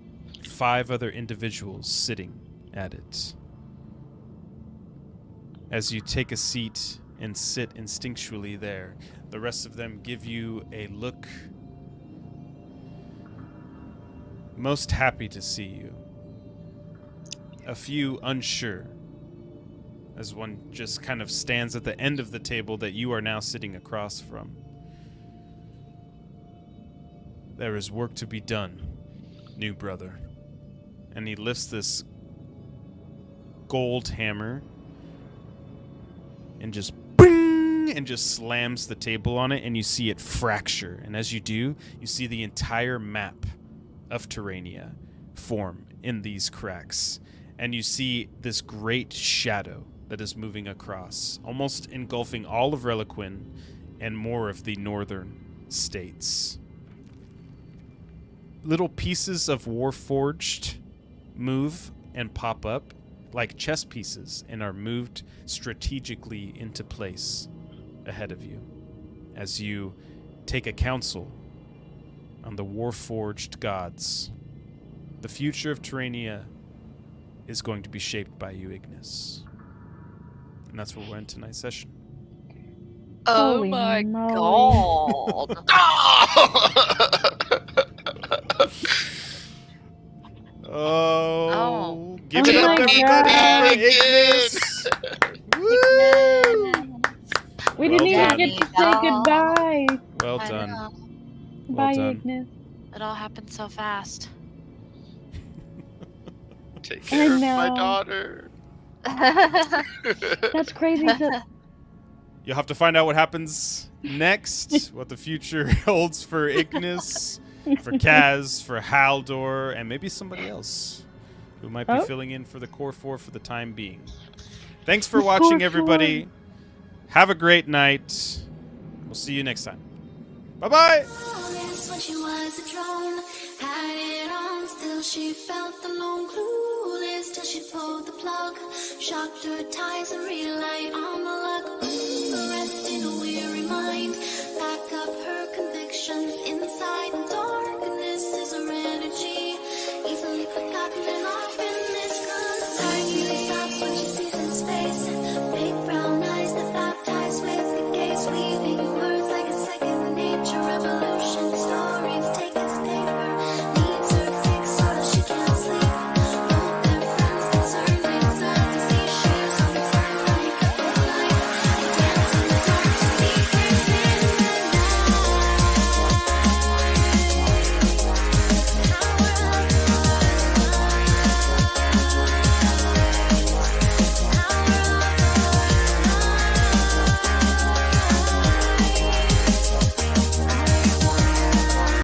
5 other individuals sitting at it. As you take a seat and sit instinctually there, the rest of them give you a look, most happy to see you. A few unsure, as one just kind of stands at the end of the table that you are now sitting across from. There is work to be done, new brother. And he lifts this gold hammer and just bing, and just slams the table on it, and you see it fracture. And as you do, you see the entire map of Terania form in these cracks. And you see this great shadow that is moving across, almost engulfing all of Reliquin and more of the northern states. little pieces of Warforged move and pop up like chess pieces and are moved strategically into place ahead of you as you take a counsel on the Warforged gods. The future of Terania is going to be shaped by you, Ignis. And that's where we're in tonight's session. Oh Holy my moly. god. Oh, give Oh it up, my everybody, God. for Ignis! Woo! We Well didn't even done. get to say goodbye. Well I done. know. Well Bye, done. Ignis. It all happened so fast. Take care of my know. daughter. That's crazy to... You'll have to find out what happens next, what the future holds for Ignis, for Kaz, for Haldor, and maybe somebody else who might be Oh? filling in for the Core 4 for the time being. Thanks for The watching, Core everybody. Have a great night. We'll see you next time. Bye-bye! Flawless when she was a drone, had it on, still she felt the lone clueless till she pulled the plug, shocked her ties and relied on the luck. Rest in a weary mind, back up her convictions inside. Darkness is her energy, easily forgotten and off.